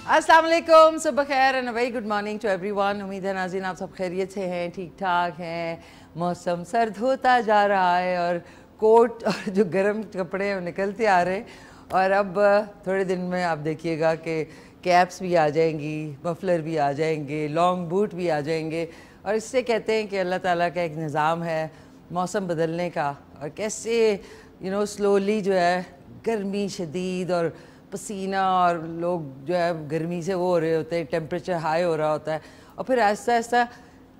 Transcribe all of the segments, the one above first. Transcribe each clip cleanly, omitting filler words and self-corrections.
अस्सलाम वालेकुम, सुबह खैर and very good morning to everyone. उम्मीद है नाज़रीन आप सब खैरियत से हैं, ठीक ठाक हैं। मौसम सर्द होता जा रहा है और कोट और जो गर्म कपड़े हैं वो निकलते आ रहे हैं। और अब थोड़े दिन में आप देखिएगा कि कैप्स भी आ जाएंगी, मफलर भी आ जाएंगे, लॉन्ग बूट भी आ जाएंगे। और इससे कहते हैं कि अल्लाह ताला का एक निज़ाम है मौसम बदलने का, और कैसे स्लोली जो है गर्मी शदीद और पसीना और लोग जो है गर्मी से वो हो रहे होते हैं, टेम्परेचर हाई हो रहा होता है, और फिर आहिस्ता आहिस्ता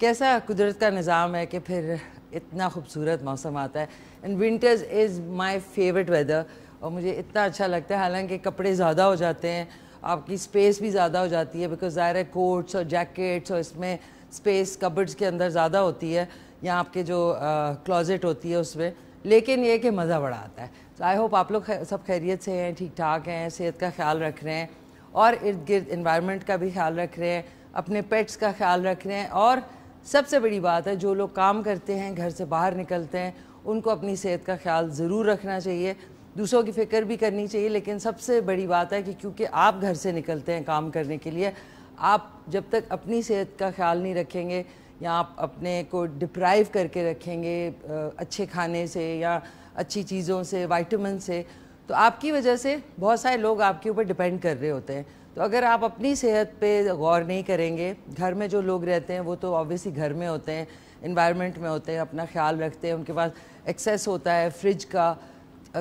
कैसा कुदरत का निज़ाम है कि फिर इतना खूबसूरत मौसम आता है। And winters is my favourite weather, और मुझे इतना अच्छा लगता है। हालांकि कपड़े ज़्यादा हो जाते हैं, आपकी स्पेस भी ज़्यादा हो जाती है, बिकॉज ज़ाहिर है कोट्स और जैकेट्स और इसमें स्पेस कबर्ड्स के अंदर ज़्यादा होती है, या आपके जो क्लोजेट होती है उसमें, लेकिन ये कि मज़ा बड़ा आता है। तो आई होप आप लोग सब खैरियत से हैं, ठीक ठाक हैं, सेहत का ख्याल रख रहे हैं, और इर्द गिर्द इन्वायरमेंट का भी ख्याल रख रहे हैं, अपने पेट्स का ख्याल रख रहे हैं। और सबसे बड़ी बात है, जो लोग काम करते हैं, घर से बाहर निकलते हैं, उनको अपनी सेहत का ख्याल ज़रूर रखना चाहिए, दूसरों की फ़िक्र भी करनी चाहिए। लेकिन सबसे बड़ी बात है कि क्योंकि आप घर से निकलते हैं काम करने के लिए, आप जब तक अपनी सेहत का ख्याल नहीं रखेंगे या आप अपने को डिप्राइव करके रखेंगे अच्छे खाने से या अच्छी चीज़ों से, विटामिन से, तो आपकी वजह से बहुत सारे लोग आपके ऊपर डिपेंड कर रहे होते हैं। तो अगर आप अपनी सेहत पे गौर नहीं करेंगे, घर में जो लोग रहते हैं वो तो ऑब्वियसली घर में होते हैं, इन्वायरमेंट में होते हैं, अपना ख्याल रखते हैं, उनके पास एक्सेस होता है फ्रिज का,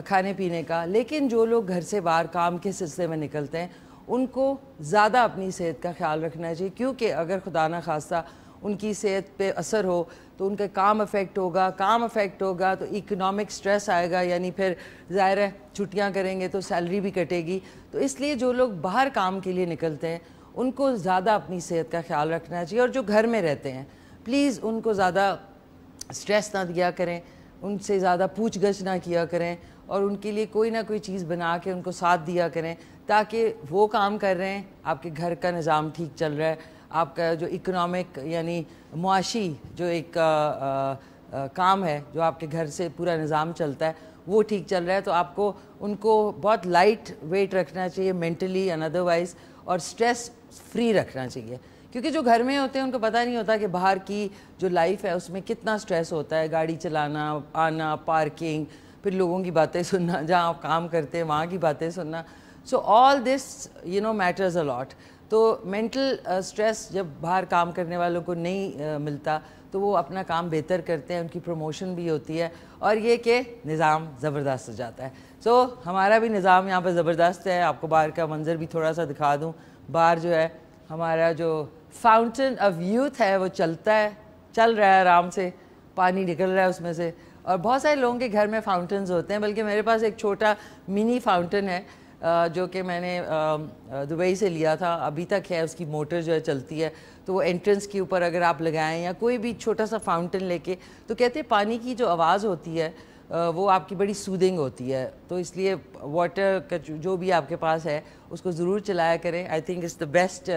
खाने पीने का। लेकिन जो लोग घर से बाहर काम के सिलसिले में निकलते हैं, उनको ज़्यादा अपनी सेहत का ख्याल रखना चाहिए, क्योंकि अगर खुदा न खास्ता उनकी सेहत पे असर हो तो उनका काम अफेक्ट होगा, काम अफेक्ट होगा तो इकोनॉमिक स्ट्रेस आएगा, यानी फिर ज़ाहिर है छुट्टियाँ करेंगे तो सैलरी भी कटेगी। तो इसलिए जो लोग बाहर काम के लिए निकलते हैं उनको ज़्यादा अपनी सेहत का ख्याल रखना चाहिए, और जो घर में रहते हैं प्लीज़ उनको ज़्यादा स्ट्रेस ना दिया करें, उनसे ज़्यादा पूछ गछ ना किया करें, और उनके लिए कोई ना कोई चीज़ बना के उनको साथ दिया करें, ताकि वो काम कर रहे हैं, आपके घर का निज़ाम ठीक चल रहा है, आपका जो इकोनॉमिक यानी मुआशी जो एक काम है, जो आपके घर से पूरा निज़ाम चलता है, वो ठीक चल रहा है। तो आपको उनको बहुत लाइट वेट रखना चाहिए मेंटली एंड अदरवाइज़, और स्ट्रेस फ्री रखना चाहिए, क्योंकि जो घर में होते हैं उनको पता नहीं होता कि बाहर की जो लाइफ है उसमें कितना स्ट्रेस होता है, गाड़ी चलाना, आना, पार्किंग, फिर लोगों की बातें सुनना, जहाँ आप काम करते हैं वहाँ की बातें सुनना। So all this matters a lot. तो मेंटल स्ट्रेस जब बाहर काम करने वालों को नहीं मिलता तो वो अपना काम बेहतर करते हैं, उनकी प्रमोशन भी होती है, और ये कि निज़ाम ज़बरदस्त हो जाता है। सो हमारा भी निज़ाम यहाँ पर ज़बरदस्त है। आपको बाहर का मंज़र भी थोड़ा सा दिखा दूँ। बाहर जो है हमारा जो फाउंटेन ऑफ यूथ है वो चल रहा है आराम से, पानी निकल रहा है उसमें से। और बहुत सारे लोगों के घर में फाउंटेन्स होते हैं, बल्कि मेरे पास एक छोटा मिनी फाउंटेन है जो कि मैंने दुबई से लिया था, अभी तक है, उसकी मोटर जो है चलती है। तो वो एंट्रेंस के ऊपर अगर आप लगाएं या कोई भी छोटा सा फाउंटेन लेके, तो कहते हैं पानी की जो आवाज़ होती है वो आपकी बड़ी सूदिंग होती है। तो इसलिए वाटर का जो भी आपके पास है उसको ज़रूर चलाया करें। I think it's the best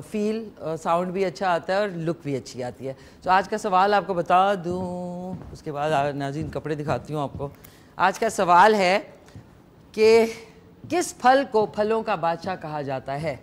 feel, sound भी अच्छा आता है और लुक भी अच्छी आती है। तो आज का सवाल आपको बता दूँ, उसके बाद नाज़रीन कपड़े दिखाती हूँ आपको। आज का सवाल है कि किस फल को फलों का बादशाह कहा जाता है?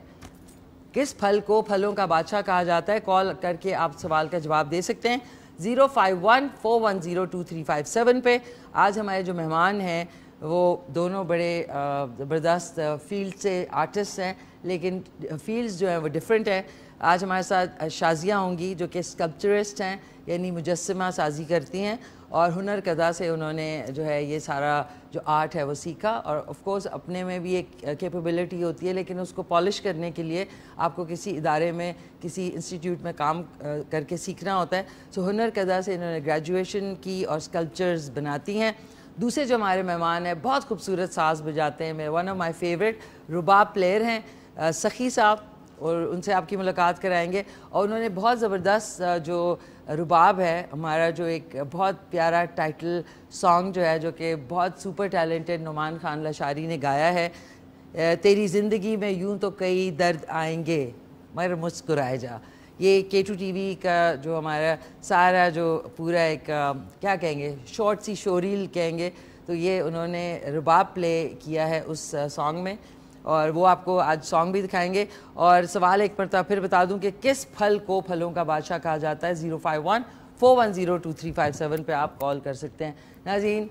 किस फल को फलों का बादशाह कहा जाता है? कॉल करके आप सवाल का जवाब दे सकते हैं 05141022357 पे। आज हमारे जो मेहमान हैं वो दोनों बड़े ज़बरदस्त फील्ड से आर्टिस्ट हैं, लेकिन फील्ड्स जो हैं वो डिफरेंट हैं। आज हमारे साथ शाजिया होंगी जो कि स्कल्पचरिस्ट हैं, यानी मुजस्समा साजी करती हैं, और हुनर कदा से उन्होंने जो है ये सारा जो आर्ट है वो सीखा। और ऑफ कोर्स अपने में भी एक कैपेबिलिटी होती है, लेकिन उसको पॉलिश करने के लिए आपको किसी इदारे में, किसी इंस्टीट्यूट में काम करके सीखना होता है। सो हुनर कदा से इन्होंने ग्रेजुएशन की और स्कल्पचर्स बनाती हैं। दूसरे जो हमारे मेहमान हैं बहुत खूबसूरत साज बजाते हैं, मैं one of my favourite Rubab player हैं सखी साहब, और उनसे आपकी मुलाकात कराएंगे। और उन्होंने बहुत ज़बरदस्त जो रुबाब है, हमारा जो एक बहुत प्यारा टाइटल सॉन्ग जो है, जो कि बहुत सुपर टैलेंटेड नुमान खान लाशारी ने गाया है, तेरी ज़िंदगी में यूं तो कई दर्द आएंगे मगर मुस्कुराए जा। ये K2 TV का जो हमारा सारा जो पूरा एक क्या कहेंगे, शॉर्ट सी शोरील कहेंगे, तो ये उन्होंने रुबाब प्ले किया है उस सॉन्ग में। और वो आपको आज सॉन्ग भी दिखाएंगे। और सवाल एक मरतबा फिर बता दूं कि किस फल को फलों का बादशाह कहा जाता है। 051-410-2357 पे आप कॉल कर सकते हैं। नाज़रीन,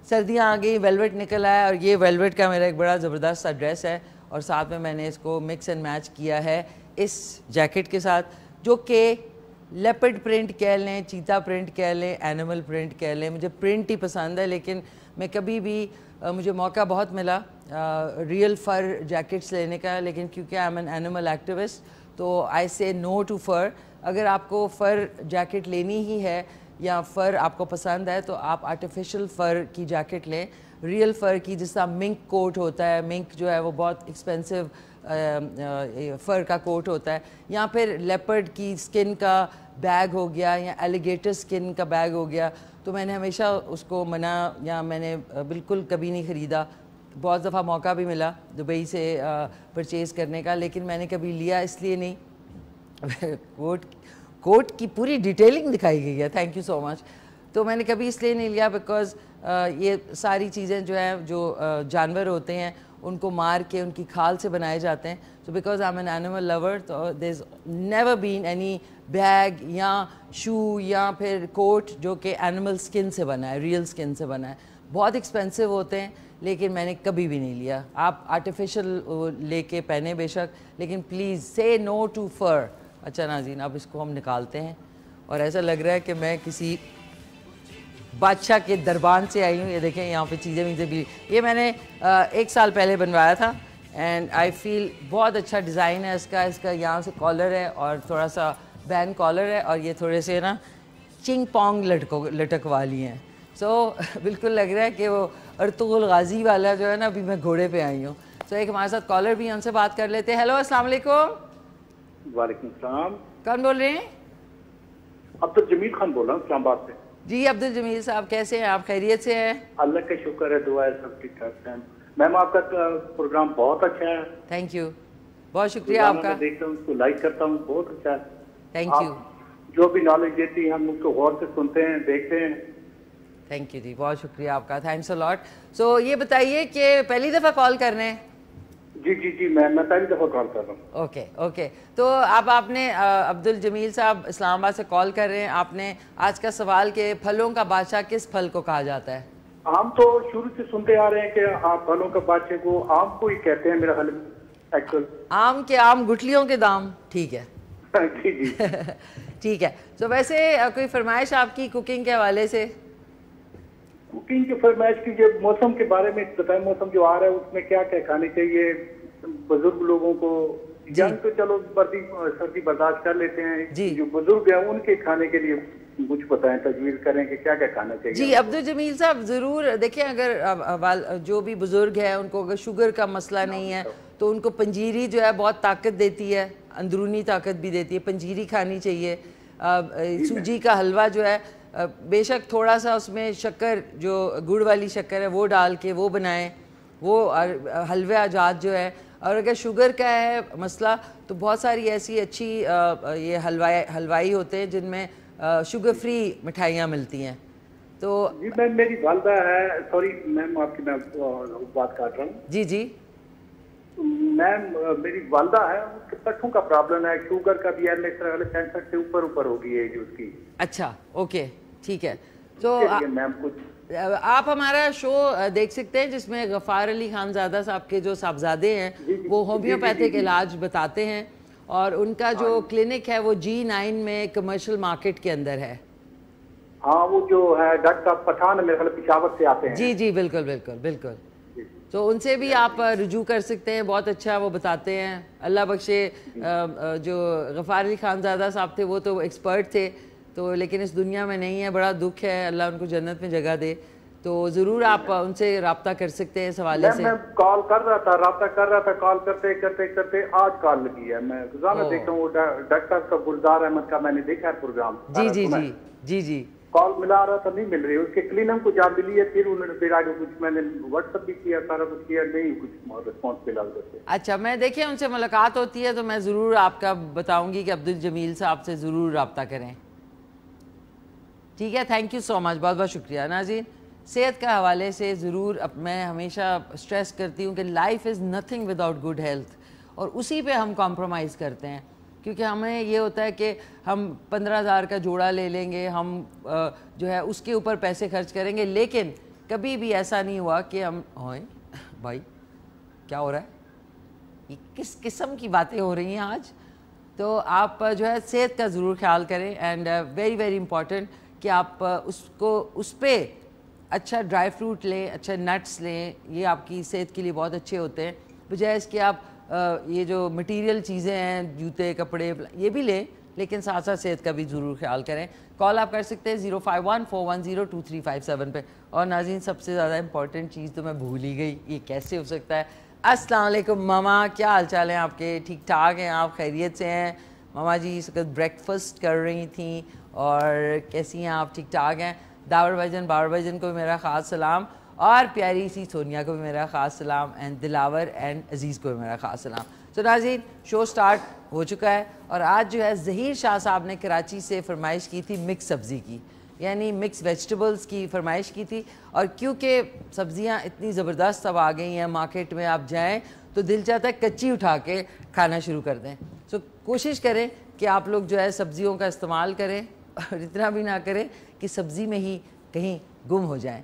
सर्दियाँ आ गई, वेलवेट निकल आया और ये वेलवेट का मेरा एक बड़ा ज़बरदस्त सा ड्रेस है और साथ में मैंने इसको मिक्स एंड मैच किया है इस जैकेट के साथ, जो कि लेपर्ड प्रिंट कह लें, चीता प्रिंट कह लें, एनिमल प्रिंट कह लें। मुझे प्रिंट ही पसंद है, लेकिन मैं कभी भी मुझे मौका बहुत मिला रियल फ़र जैकेट्स लेने का, लेकिन क्योंकि आई एम एन एनिमल एक्टिविस्ट तो आई से नो टू फ़र। अगर आपको फ़र जैकेट लेनी ही है या फ़र आपको पसंद है तो आप आर्टिफिशियल फ़र की जैकेट लें, रियल फ़र की, जिसका मिंक कोट होता है। मिंक जो है वो बहुत एक्सपेंसिव फ़र का कोट होता है, या फिर लेपर्ड की स्किन का बैग हो गया या एलिगेटर स्किन का बैग हो गया। तो मैंने हमेशा उसको मना, या मैंने बिल्कुल कभी नहीं ख़रीदा। बहुत दफ़ा मौका भी मिला दुबई से परचेज़ करने का, लेकिन मैंने कभी लिया इसलिए नहीं। कोट की पूरी डिटेलिंग दिखाई गई है, थैंक यू सो मच। तो मैंने कभी इसलिए नहीं लिया बिकॉज़ ये सारी चीज़ें जो हैं, जो जानवर होते हैं उनको मार के उनकी खाल से बनाए जाते हैं। So because I am an animal lover, तो there is never been any bag या शू या फिर कोट जो कि एनिमल स्किन से बना है, रियल स्किन से बना है। बहुत एक्सपेंसिव होते हैं, लेकिन मैंने कभी भी नहीं लिया। आप आर्टिफिशियल लेके पहने बेशक, लेकिन प्लीज़ से नो टू फर। अच्छा नाज़रीन, अब इसको हम निकालते हैं और ऐसा लग रहा है कि मैं किसी बादशाह के दरबार से आई हूँ। ये देखें, यहाँ पे चीज़ें वीज़ें भी, ये मैंने 1 साल पहले बनवाया था एंड आई फील बहुत अच्छा डिज़ाइन है इसका यहाँ से कॉलर है और थोड़ा सा बैन कॉलर है और ये थोड़े से ना चिंग पोंग लटक वाली हैं। सो बिल्कुल लग रहा है कि वो अर्तुगरुल गाजी वाला जो है ना, अभी मैं घोड़े पे आई हूँ। सो एक हमारे साथ कॉलर भी, उनसे बात कर लेते हैं। हेलो, अस्सलाम वालेकुम। वालेकुम सलाम। कौन बोल रहे हैं? अब्दुल जमील खान बोल रहा हूँ इस्लामाबाद से। जी अब्दुल जमील साहब, कैसे हैं आप? खैरियत से हैं? अल्लाह का शुक्र है, दुआ है, सब ठीक ठाक है। मैम आपका प्रोग्राम बहुत अच्छा है। थैंक यू, बहुत शुक्रिया आपका। देखता हूँ, उसको लाइक करता हूँ, बहुत अच्छा है। Thank you. जो भी नॉलेज देती है हम उसको गौर से सुनते हैं, देखते हैं। थैंक यू जी, बहुत शुक्रिया आपका, थैंक्स अ लॉट। सो ये बताइए कि पहली दफ़ा कॉल कर रहे हैं? जी जी जी, मैं पहली दफ़ा कॉल कर रहा हूँ। ओके ओके, तो अब आपने अब्दुल जमील साहब इस्लामाबाद से कॉल कर रहे हैं। आपने आज का सवाल कि फलों का बादशाह किस फल को कहा जाता है? हम तो शुरू से सुनते आ रहे हैं कि आप फलों का बादशाह को आम को ही कहते हैं, मेरा ख्याल एक्चुअल। आम के आम, गुठलियों के दाम, ठीक है। जी जी ठीक है। तो वैसे कोई फरमाइश आपकी कुकिंग के हवाले से? कुकिंग की फरमाइश कीजिए, मौसम के बारे में बताएं। मौसम जो आ रहा है उसमें क्या क्या खाने चाहिए बुजुर्ग लोगों को? जंग तो चलो सर्दी बर्दाश्त कर लेते हैं, जो बुजुर्ग हैं उनके खाने के लिए कुछ बताएं, तजवीज़ करें कि क्या क्या खाना चाहिए। जी अब्दुल जमील साहब, ज़रूर देखिए, अगर जो भी बुजुर्ग है उनको अगर शुगर का मसला नहीं है तो उनको पंजीरी जो है बहुत ताकत देती है, अंदरूनी ताकत भी देती है। पंजीरी खानी चाहिए। सूजी का हलवा जो है, बेशक थोड़ा सा उसमें शक्कर, जो गुड़ वाली शक्कर है वो डाल के वो बनाएं, वो हलवे आजाद जो है। और अगर शुगर का है मसला तो बहुत सारी ऐसी अच्छी ये हलवाई होते हैं जिनमें शुगर फ्री मिठाइयाँ मिलती हैं। तो जी मैम, मेरी वालदा है, सॉरी मैम आपकी मैं बात काट रहा हूँ। जी जी मैम, मेरी वालदा है, उसके पट्टों का प्रॉब्लम है, शुगर का भी है, मेरे तरह 65 से ऊपर हो गई है जो उसकी। अच्छा ओके, ठीक है। तो मैम कुछ आप हमारा शो देख सकते हैं जिसमें गफ़ार अली खानज़ादा साहब के जो साहबजादे हैं वो होम्योपैथिक इलाज बताते हैं और उनका जो क्लिनिक है वो G9 में कमर्शियल मार्केट के अंदर है। हाँ, वो जो है डॉक्टर पठान मेरे ख्याल पेशावर से आते हैं। जी जी बिल्कुल बिल्कुल बिल्कुल। तो उनसे भी आप रुजू कर सकते हैं, बहुत अच्छा वो बताते हैं। अल्लाह बख्शे, जो गफ़ार अली खानज़ादा साहब थे वो तो एक्सपर्ट थे, तो लेकिन इस दुनिया में नहीं है, बड़ा दुख है, अल्लाह उनको जन्नत में जगह दे। तो ज़रूर आप उनसे रब्ता कर सकते हैं इस हवाले से। मैं कॉल कर रहा था, रब्ता कर रहा था, कॉल करते करते करते आज कॉल लगी है। मैं रोजाना देखता हूँ डॉक्टर का, गुलजार अहमद का मैंने देखा है प्रोग्राम। जी जी जी जी जी। कॉल मिला रहा था, नहीं मिल रही। उसके क्लिनिक को जब मिली है फिर उन्होंने फिर आगे कुछ मैंने व्हाट्सएप भी किया, सारा कुछ किया, नहीं कुछ रिस्पॉन्स मिला उधर से। अच्छा, मैं देखिए उनसे मुलाकात होती है तो मैं ज़रूर आपका बताऊँगी कि अब्दुल जमील साहब से ज़रूर रब्ता करें। ठीक है, थैंक यू सो मच, बहुत बहुत शुक्रिया नाज़रीन। सेहत का हवाले से ज़रूर मैं हमेशा स्ट्रेस करती हूँ कि life is nothing without good health, और उसी पे हम कॉम्प्रोमाइज़ करते हैं क्योंकि हमें ये होता है कि हम 15,000 का जोड़ा ले लेंगे, हम जो है उसके ऊपर पैसे खर्च करेंगे, लेकिन कभी भी ऐसा नहीं हुआ कि हम ओए भाई क्या हो रहा है, ये किस किस्म की बातें हो रही हैं आज। तो आप जो है सेहत का ज़रूर ख्याल करें, एंड वेरी वेरी इम्पॉर्टेंट कि आप उसको उस पर अच्छा ड्राई फ्रूट लें, अच्छा नट्स लें, ये आपकी सेहत के लिए बहुत अच्छे होते हैं, बजाय इसके आप ये जो मटेरियल चीज़ें हैं, जूते कपड़े, ये भी लें, लेकिन साथ साथ सेहत का भी ज़रूर ख्याल करें। कॉल आप कर सकते हैं 051-410-2357 पे। और नाज़रीन, सबसे ज़्यादा इंपॉर्टेंट चीज़ तो मैं भूल ही गई, ये कैसे हो सकता है। अस्सलाम वालेकुम मामा, क्या हाल चाल हैं आपके? ठीक ठाक हैं आप? खैरियत से हैं? मामा जी इस वक्त ब्रेकफास्ट कर रही थी, और कैसी हैं आप? ठीक ठाक हैं? बाबर भाईजान को भी मेरा ख़ास सलाम, और प्यारी सी सोनिया को भी मेरा ख़ास सलाम, एंड दिलावर एंड अजीज़ को भी मेरा ख़ास सलाम। तो नाज़रीन, शो स्टार्ट हो चुका है, और आज जो है ज़हीर शाह साहब ने कराची से फरमाइश की थी मिक्स सब्ज़ी की, यानी मिक्स वेजिटेबल्स की फरमाइश की थी। और क्योंकि सब्ज़ियाँ इतनी ज़बरदस्त अब आ गई हैं मार्केट में, आप जाएँ तो दिल चाहता है कच्ची उठा के खाना शुरू कर दें। सो कोशिश करें कि आप लोग जो है सब्ज़ियों का इस्तेमाल करें, और इतना भी ना करें कि सब्ज़ी में ही कहीं गुम हो जाएं।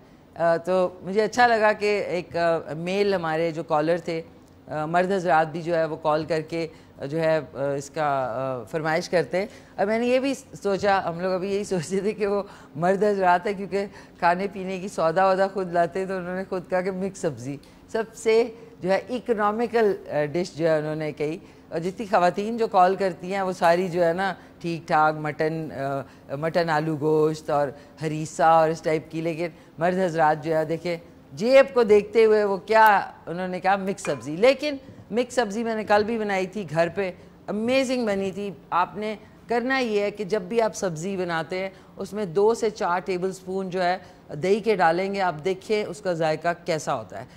तो मुझे अच्छा लगा कि एक मेल हमारे जो कॉलर थे, मर्द हज़रात भी जो है वो कॉल करके जो है इसका फरमाइश करते हैं। और मैंने ये भी सोचा, हम लोग अभी यही सोचते थे कि वो मर्द हज़रात है क्योंकि खाने पीने की सौदा वौदा खुद लाते हैं, तो उन्होंने खुद कहा कि मिक्स सब्ज़ी सबसे जो है इकोनॉमिकल डिश जो है उन्होंने कही। और जितनी ख़वातीन जो कॉल करती हैं वो सारी जो है ना ठीक ठाक मटन आलू गोश्त और हरीसा और इस टाइप की, लेकिन मर्द हज़रात जो है देखे जेब को देखते हुए वो क्या उन्होंने कहा मिक्स सब्ज़ी। लेकिन मिक्स सब्ज़ी मैंने कल भी बनाई थी घर पे, अमेजिंग बनी थी। आपने करना ये है कि जब भी आप सब्ज़ी बनाते हैं उसमें 2 से 4 टेबल स्पून जो है दही के डालेंगे, आप देखिए उसका जायका कैसा होता है।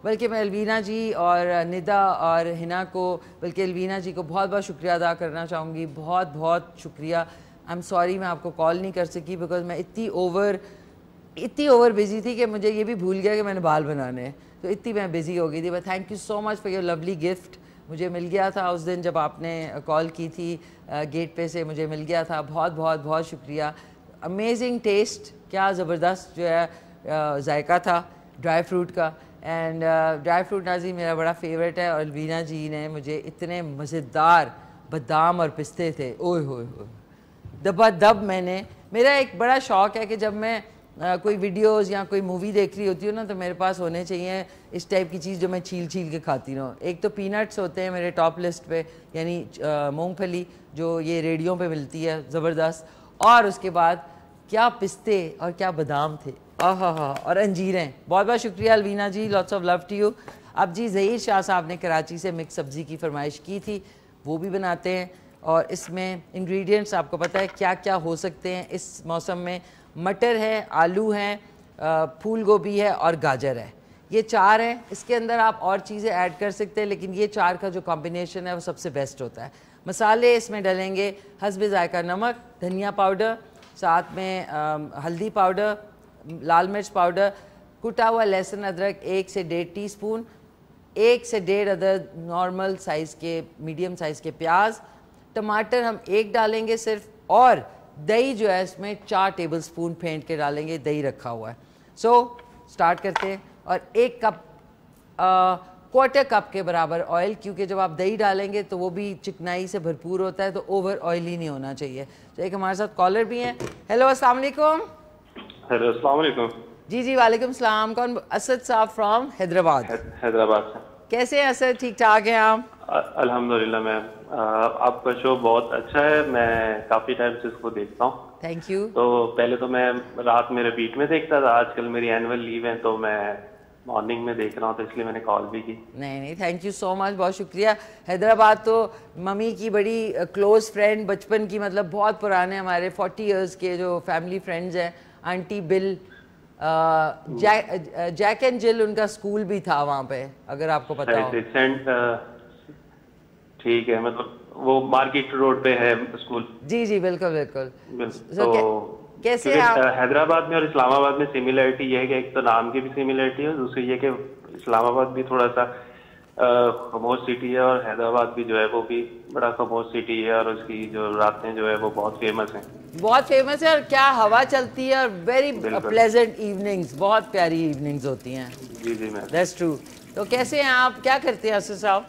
बल्कि मैं अलवीना जी और निदा और हिना को, बल्कि अलवीना जी को बहुत बहुत शुक्रिया अदा करना चाहूँगी, बहुत बहुत शुक्रिया। आई एम सॉरी मैं आपको कॉल नहीं कर सकी, बिकॉज मैं इतनी ओवर बिजी थी कि मुझे ये भी भूल गया कि मैंने बाल बनाने हैं, तो इतनी मैं बिज़ी हो गई थी। But thank you so much for your lovely gift. मुझे मिल गया था उस दिन जब आपने कॉल की थी, गेट पे से मुझे मिल गया था। बहुत बहुत बहुत शुक्रिया। अमेजिंग टेस्ट, क्या ज़बरदस्त जो है जायका था ड्राई फ्रूट का। एंड ड्राई फ्रूट नाजी मेरा बड़ा फेवरेट है, और अलवीना जी ने मुझे इतने मज़ेदार बादाम और पिस्ते थे, ओए होए होए दबादब। मेरा एक बड़ा शौक़ है कि जब मैं कोई वीडियोस या कोई मूवी देख रही होती हूँ ना, तो मेरे पास होने चाहिए इस टाइप की चीज़ जो मैं छील के खाती रहूँ। एक तो पीनट्स होते हैं मेरे टॉप लिस्ट पे, यानी मूंगफली जो ये रेडियो पे मिलती है ज़बरदस्त, और उसके बाद क्या पिस्ते और क्या बादाम थे, आहा हा, और अंजीरें। बहुत बहुत शुक्रिया Alvina ji, lots of love to you. अब जी ज़हीर शाह साहब ने कराची से मिक्स सब्ज़ी की फरमाइश की थी, वो भी बनाते हैं। और इसमें इंग्रेडिएंट्स आपको पता है क्या क्या हो सकते हैं इस मौसम में। मटर है, आलू हैं, फूल गोभी है और गाजर है, ये 4 हैं। इसके अंदर आप और चीज़ें ऐड कर सकते हैं, लेकिन ये 4 का जो कॉम्बिनेशन है वो सबसे बेस्ट होता है। मसाले इसमें डलेंगे हस्बे ज़ायका नमक, धनिया पाउडर, साथ में हल्दी पाउडर, लाल मिर्च पाउडर, कुटा हुआ लहसुन अदरक 1 से 1.5 टीस्पून, 1 से 1.5 अदद नॉर्मल साइज़ के मीडियम साइज़ के प्याज, टमाटर हम 1 डालेंगे सिर्फ, और दही जो है इसमें 4 टेबल स्पून फेंट के डालेंगे, दही रखा हुआ है। स्टार्ट करते हैं। और 1 कप क्वार्टर कप के बराबर ऑयल, क्योंकि जब आप दही डालेंगे तो वो भी चिकनाई से भरपूर होता है, तो ओवर ऑयली नहीं होना चाहिए। तो एक हमारे साथ कॉलर भी हैं। हेलो अस्सलाम वालेकुम। हेलो अस्सलाम वालेकुम। जी वालेकुम सलाम। कौन? असद साहब फ्रॉम हैदराबाद। हैदराबाद से। कैसे हैं असद? ठीक ठाक हैं आप? अल्हम्दुलिल्लाह मैम, आपका शो बहुत अच्छा है, मैं काफ़ी टाइम से इसको देखता हूँ। Thank you. तो पहले तो मैं रात में रिपीट में देखता था, आजकल मेरी एनुअल लीव है तो मैं मॉर्निंग में देख रहा हूँ, तो इसलिए मैंने कॉल भी की। नहीं थैंक यू सो मच, बहुत शुक्रिया। हैदराबाद तो मम्मी की बड़ी क्लोज फ्रेंड, बचपन की, मतलब बहुत पुराने हमारे 40 इयर्स के जो फैमिली फ्रेंड्स हैं। Aunty Bill, Jack and Jill, उनका स्कूल भी था वहाँ पे, अगर आपको पता हो। ठीक है, मतलब वो मार्केट रोड पे है स्कूल। जी बिल्कुल बिल्कुल। तो कैसे क्योंकि आप? हैदराबाद में और इस्लामाबाद में सिमिलरिटी ये है कि एक तो नाम की भी सिमिलरिटी है, दूसरी ये कि इस्लामाबाद भी थोड़ा सा खामोश सिटी है और हैदराबाद भी जो है वो भी बड़ा खामोश सिटी है और उसकी जो रातें जो है वो बहुत फेमस हैं। बहुत फेमस है, और क्या हवा चलती है, और वेरी बिल्कुल। प्लेजेंट इवनिंग्स, बहुत प्यारी इवनिंग्स होती हैं। जी जी मैम। That's true. तो कैसे हैं आप, क्या करते हैं असद साहब?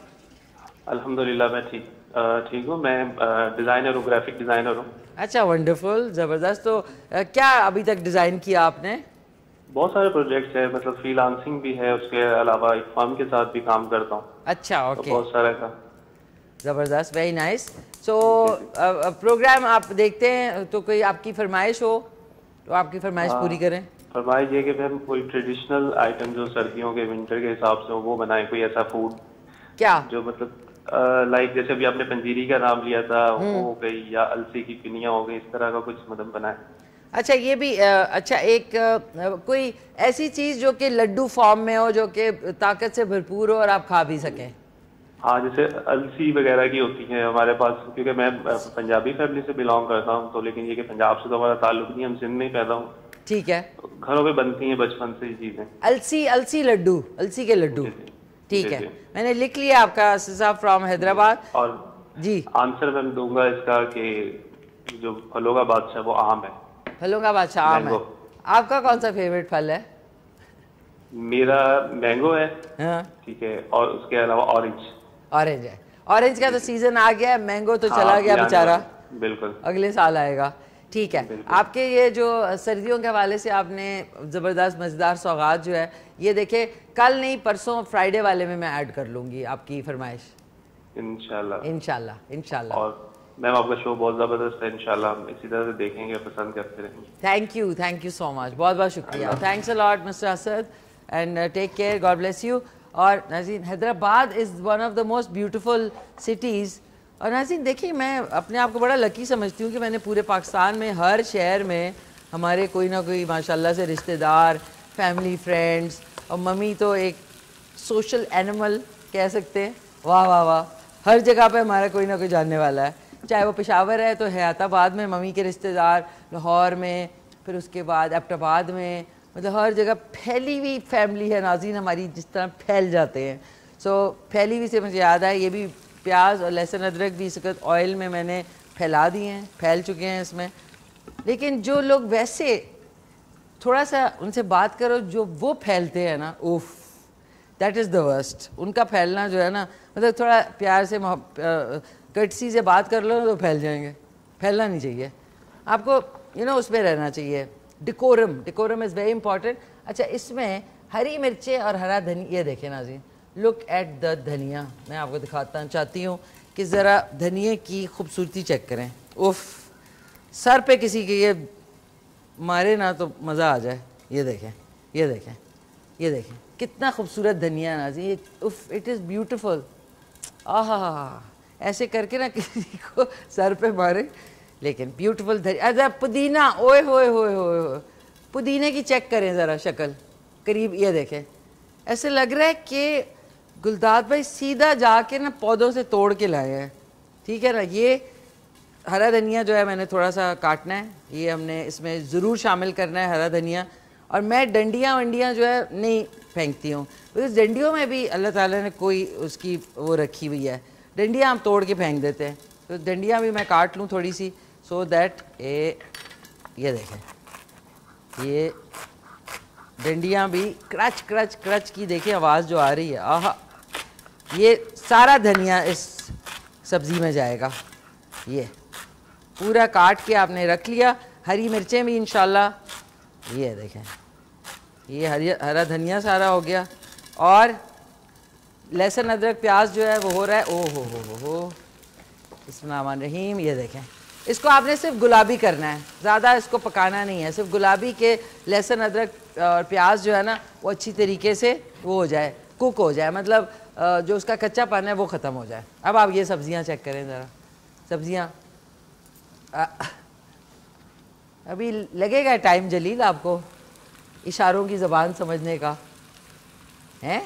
अल्हम्दुलिल्लाह मैं ठीक हूँ। मैं डिज़ाइनर हूँ, ग्राफिक डिज़ाइनर हूँ। अच्छा, वंडरफुल, ज़बरदस्त। तो क्या अभी तक डिज़ाइन किया आपने? बहुत सारे प्रोजेक्ट्स है, मतलब फ्रीलांसिंग भी है, उसके अलावा एक फर्म के साथ भी काम करता हूँ। अच्छा, तो ओके, बहुत सारा का। ज़बरदस्त, वेरी नाइस। सो प्रोग्राम आप देखते हैं, तो कोई आपकी फरमाइश हो तो आपकी फरमाइश पूरी करें। फरमाइश ये कि हम कोई ट्रेडिशनल आइटम जो सर्दियों के विंटर के हिसाब से हो वो बनाएं, कोई ऐसा फूड क्या? जो मतलब लाइक जैसे अभी आपने पंजीरी का नाम लिया था वो हो गई, या अलसी की पिनिया हो गई, इस तरह का कुछ मतलब बनाए। अच्छा, ये भी अच्छा, एक कोई ऐसी चीज़ जो कि लड्डू फॉर्म में हो, जो कि ताकत से भरपूर हो और आप खा भी सकें। हाँ, जैसे अलसी वगैरह की होती है हमारे पास, क्योंकि मैं पंजाबी फैमिली से बिलोंग करता हूँ, तो लेकिन ये कि पंजाब से तो हमारा ताल्लुक नहीं, हम सिंध में ही पैदा हूँ। ठीक है। तो घरों में बनती हैं बचपन से ये चीजें। अलसी, अलसी लड्डू, अलसी के लड्डू। जी, जी। ठीक जी, है, जी। मैंने लिख लिया आपका साहब फ्रॉम हैदराबाद। और जी, आंसर मैं दूंगा इसका कि जो फलों का बादशाह वो आम है। फलों का बादशाह आम है। मैंगो। आपका कौन सा फेवरेट फल है? मेरा मैंगो है। हाँ, ठीक है, और उसके अलावा ऑरेंज। ऑरेंज है। ऑरेंज का तो सीजन आ गया है, मैंगो तो हाँ, चला गया आने बेचारा, वाला। बिल्कुल। अगले साल आएगा। ठीक है, बिल्कुल। आपके ये जो सर्दियों के हवाले से आपने ज़बरदस्त मज़ेदार सौगात जो है, ये देखे कल नहीं परसों फ्राइडे वाले में मैं ऐड कर लूँगी आपकी फरमाइश, इंशाल्लाह। इंशाल्लाह इंशाल्लाह। और मैम आपका शो बहुत ज़बरदस्त है, इंशाल्लाह हम इसी तरह से देखेंगे, पसंद करते रहेंगे। थैंक यू सो मच, बहुत बहुत शुक्रिया। Thanks a lot mister Asad, and take care, God bless you. और नाज़रीन, Hyderabad is one of the most beautiful cities. और नाज़रीन देखिए, मैं अपने आप को बड़ा लकी समझती हूँ कि मैंने पूरे पाकिस्तान में हर शहर में हमारे कोई ना कोई माशाल्लाह से रिश्तेदार, फैमिली, फ्रेंड्स, और मम्मी तो एक सोशल एनिमल कह सकते हैं। वाह वाह वाह, हर जगह पे हमारा कोई ना कोई जानने वाला है, चाहे वो पेशावर है तो हयाताबाद में मम्मी के रिश्तेदार, लाहौर में, फिर उसके बाद एबटाबाद में, मतलब हर जगह फैली हुई फैमिली है नाज़रीन हमारी, जिस तरह फैल जाते हैं। सो फैली हुई से मुझे याद आया, ये भी प्याज और लहसुन अदरक भी इस वक्त ऑयल में मैंने फैला दिए हैं, फैल चुके हैं इसमें। लेकिन जो लोग वैसे थोड़ा सा उनसे बात करो, जो वो फैलते हैं ना, उफ, दैट इज़ द वर्स्ट। उनका फैलना जो है ना, मतलब थोड़ा प्यार से कर्टसी से बात कर लो तो फैल जाएंगे। फैलना नहीं चाहिए आपको, यू नो, उसमें रहना चाहिए। Decorum, decorum is very important. अच्छा, इसमें हरी मिर्चें और हरा धनिया, ये देखें नाज़रीन, लुक एट द धनिया। मैं आपको दिखाता चाहती हूँ कि ज़रा धनिए की खूबसूरती चेक करें। उफ, सर पे किसी के ये मारे ना तो मज़ा आ जाए। ये देखें, ये देखें, ये देखें, कितना खूबसूरत धनिया नाज़रीन। उफ, इट इज़ ब्यूटीफुल। आहा, ऐसे करके ना किसी को सर पे मारे, लेकिन ब्यूटीफुल धनिया। अच्छा, पुदीना, ओए होए होए होए, पुदीने की चेक करें ज़रा शक्ल करीब, ये देखें, ऐसे लग रहा है कि गुलदाद भाई सीधा जाके ना पौधों से तोड़ के लाए हैं। ठीक है ना। ये हरा धनिया जो है मैंने थोड़ा सा काटना है, ये हमने इसमें ज़रूर शामिल करना है हरा धनिया। और मैं डंडियाँ वंडियाँ जो है नहीं फेंकती हूँ, बिकॉज डंडियों में भी अल्लाह ताला ने कोई उसकी वो रखी हुई है, डंडियाँ हम तोड़ के फेंक देते हैं। तो डंडियाँ भी मैं काट लूँ थोड़ी सी, सो दैट ये देखें, ये डंडियाँ भी क्रच क्रच क्रच की देखिए आवाज़ जो आ रही है। आहा, ये सारा धनिया इस सब्ज़ी में जाएगा। ये पूरा काट के आपने रख लिया। हरी मिर्चें भी इंशाल्लाह, ये देखें, ये हरा धनिया सारा हो गया। और लहसुन अदरक प्याज जो है वो हो रहा है। ओ हो, बिस्मिल्लाहिर्रहमानिर्रहीम। ये देखें, इसको आपने सिर्फ गुलाबी करना है, ज़्यादा इसको पकाना नहीं है, सिर्फ गुलाबी के लहसुन अदरक और प्याज जो है ना वो अच्छी तरीके से वो हो जाए, कुक हो जाए, मतलब जो उसका कच्चापन है वो ख़त्म हो जाए। अब आप ये सब्ज़ियाँ चेक करें ज़रा, सब्ज़ियाँ अभी लगेगा टाइम जलील आपको इशारों की ज़बान समझने का, हैं?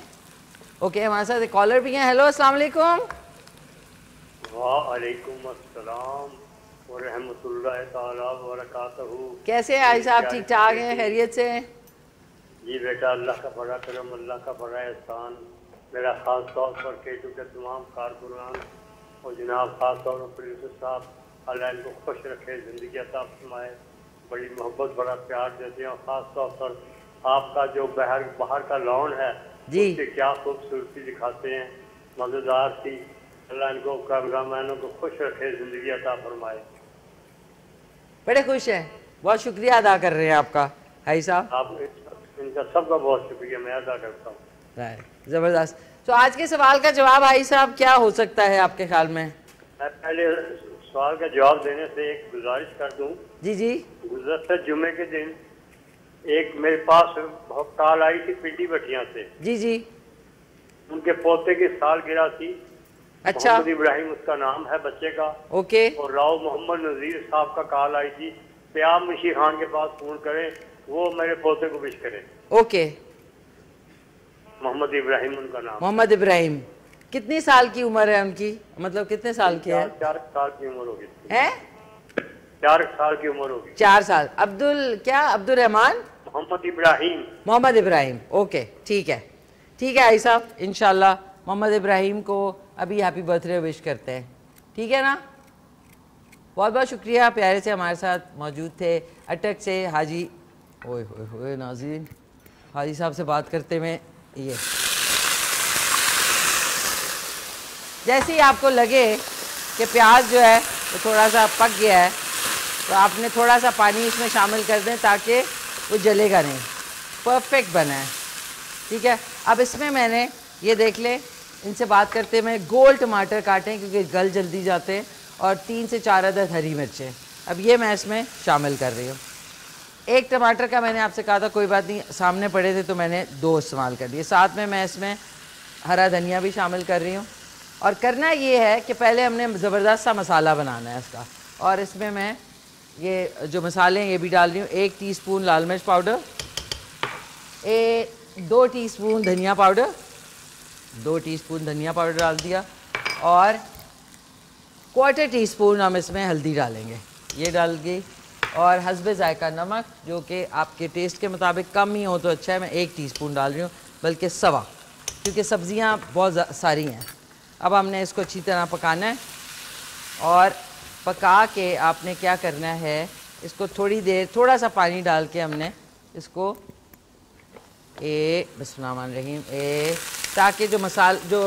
ओके, हमारे साथ एक कॉलर भी हैं। हेलो, अस्सलाम वालेकुम। वालेकुम अस्सलाम। व रहमतुल्लाहि तआला व बरकातहू। कैसे हैं आई साहब, ठीक ठाक हैं, खैरियत से हैं? जी बेटा, अल्लाह का बड़ा करम, अल्लाह का बड़ा एहसान। मेरा ख़ास तौर पर केटू के तमाम कारकुनान और जनाब ख़ास तौर पर प्रोड्यूसर साहब, अल्लाह इनको खुश रखे, ज़िंदगी अता फरमाए, बड़ी मोहब्बत बड़ा प्यार देते हैं। और ख़ास तौर पर आपका जो बाहर का लॉन है जी, उसकी क्या खूबसूरती दिखाते हैं, मज़ेदार सी। अल्लाह इनको कैमरामैनों को खुश रखे, ज़िंदगी अता फरमाए। बड़े खुश हैं, बहुत शुक्रिया अदा कर रहे हैं आपका भाई साहब। आप इनका सबका बहुत शुक्रिया मैं अदा करता हूँ। ज़बरदस्त। तो आज के सवाल का जवाब भाई साहब क्या हो सकता है आपके ख्याल में? मैं पहले सवाल का जवाब देने से एक गुजारिश कर दूं। जी जी। गुज़श्ता जुमे के दिन एक मेरे पास बहुत कॉल आई थी पिंडी भटिया से। जी जी। उनके पोते की सालगिरह थी। अच्छा। मोहम्मद इब्राहिम उसका नाम है बच्चे का। ओके। और राव मोहम्मद नज़ीर साहब का कॉल आई थी कि आप मशी खान के पास फोन करें, वो मेरे पोते को विश करें। ओके। मोहम्मद इब्राहिम उनका नाम। मोहम्मद इब्राहिम। कितनी साल की उम्र है उनकी, मतलब कितने साल की है? 4 साल की उम्र होगी। है 4 साल की उम्र होगी। 4 साल। अब्दुल रहमान मोहम्मद इब्राहिम। मोहम्मद इब्राहिम। ओके, ठीक है, ठीक है आई साहब, इंशाल्लाह मोहम्मद इब्राहिम को अभी हैप्पी बर्थडे विश करते हैं, ठीक है ना? बहुत बहुत शुक्रिया, प्यारे से हमारे साथ मौजूद थे अटक से हाजी। ओए होए होए नाज़रीन, हाजी साहब से बात करते हुए ये जैसे ही आपको लगे कि प्याज जो है वो थोड़ा सा पक गया है तो आपने थोड़ा सा पानी इसमें शामिल कर दें ताकि वो जलेगा नहीं, परफेक्ट बना है, ठीक है। अब इसमें मैंने ये देख लें, इनसे बात करते मैं गोल टमाटर काटें क्योंकि गल जल्दी जाते हैं, और 3 से 4 अदद हरी मिर्चें। अब ये मैं इसमें शामिल कर रही हूँ। 1 टमाटर का मैंने आपसे कहा था कोई बात नहीं, सामने पड़े थे तो मैंने 2 इस्तेमाल कर दिए। साथ में मैं इसमें हरा धनिया भी शामिल कर रही हूँ। और करना ये है कि पहले हमने ज़बरदस्त सा मसाला बनाना है इसका, और इसमें मैं ये जो मसाले हैं ये भी डाल रही हूँ। 1 टीस्पून लाल मिर्च पाउडर, 2 टीस्पून धनिया पाउडर, 2 टीस्पून धनिया पाउडर डाल दिया, और 1/4 टीस्पून हम इसमें हल्दी डालेंगे, ये डाल गई, और हस्बे जायका नमक, जो कि आपके टेस्ट के मुताबिक कम ही हो तो अच्छा है। मैं 1 टीस्पून डाल रही हूँ, बल्कि सवा, क्योंकि सब्ज़ियाँ बहुत सारी हैं। अब हमने इसको अच्छी तरह पकाना है, और पका के आपने क्या करना है, इसको थोड़ी देर थोड़ा सा पानी डाल के हमने इसको बिस्मिल्लाहिर्रहमानिर्रहीम ताकि जो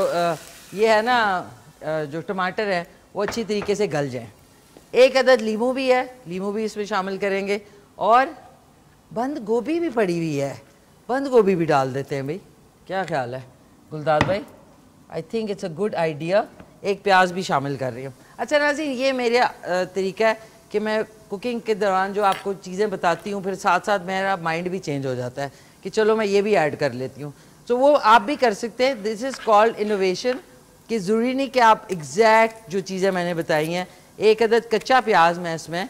ये है ना जो टमाटर है वो अच्छी तरीके से गल जाए। 1 अदद लीमू भी है, लीमू भी इसमें शामिल करेंगे, और बंद गोभी भी पड़ी हुई है, बंद गोभी भी डाल देते हैं भाई, क्या ख्याल है गुलदार भाई? I think it's a good idea. 1 प्याज भी शामिल कर रही हूँ। अच्छा नाज़रीन, ये मेरा तरीका है कि मैं कुकिंग के दौरान जो आपको चीज़ें बताती हूँ, फिर साथ साथ मेरा माइंड भी चेंज हो जाता है कि चलो मैं ये भी ऐड कर लेती हूँ, तो वो आप भी कर सकते हैं। दिस इज़ कॉल्ड इनोवेशन, कि ज़रूरी नहीं कि आप एग्जैक्ट जो चीज़ें मैंने बताई हैं। 1 अदद कच्चा प्याज मैं इसमें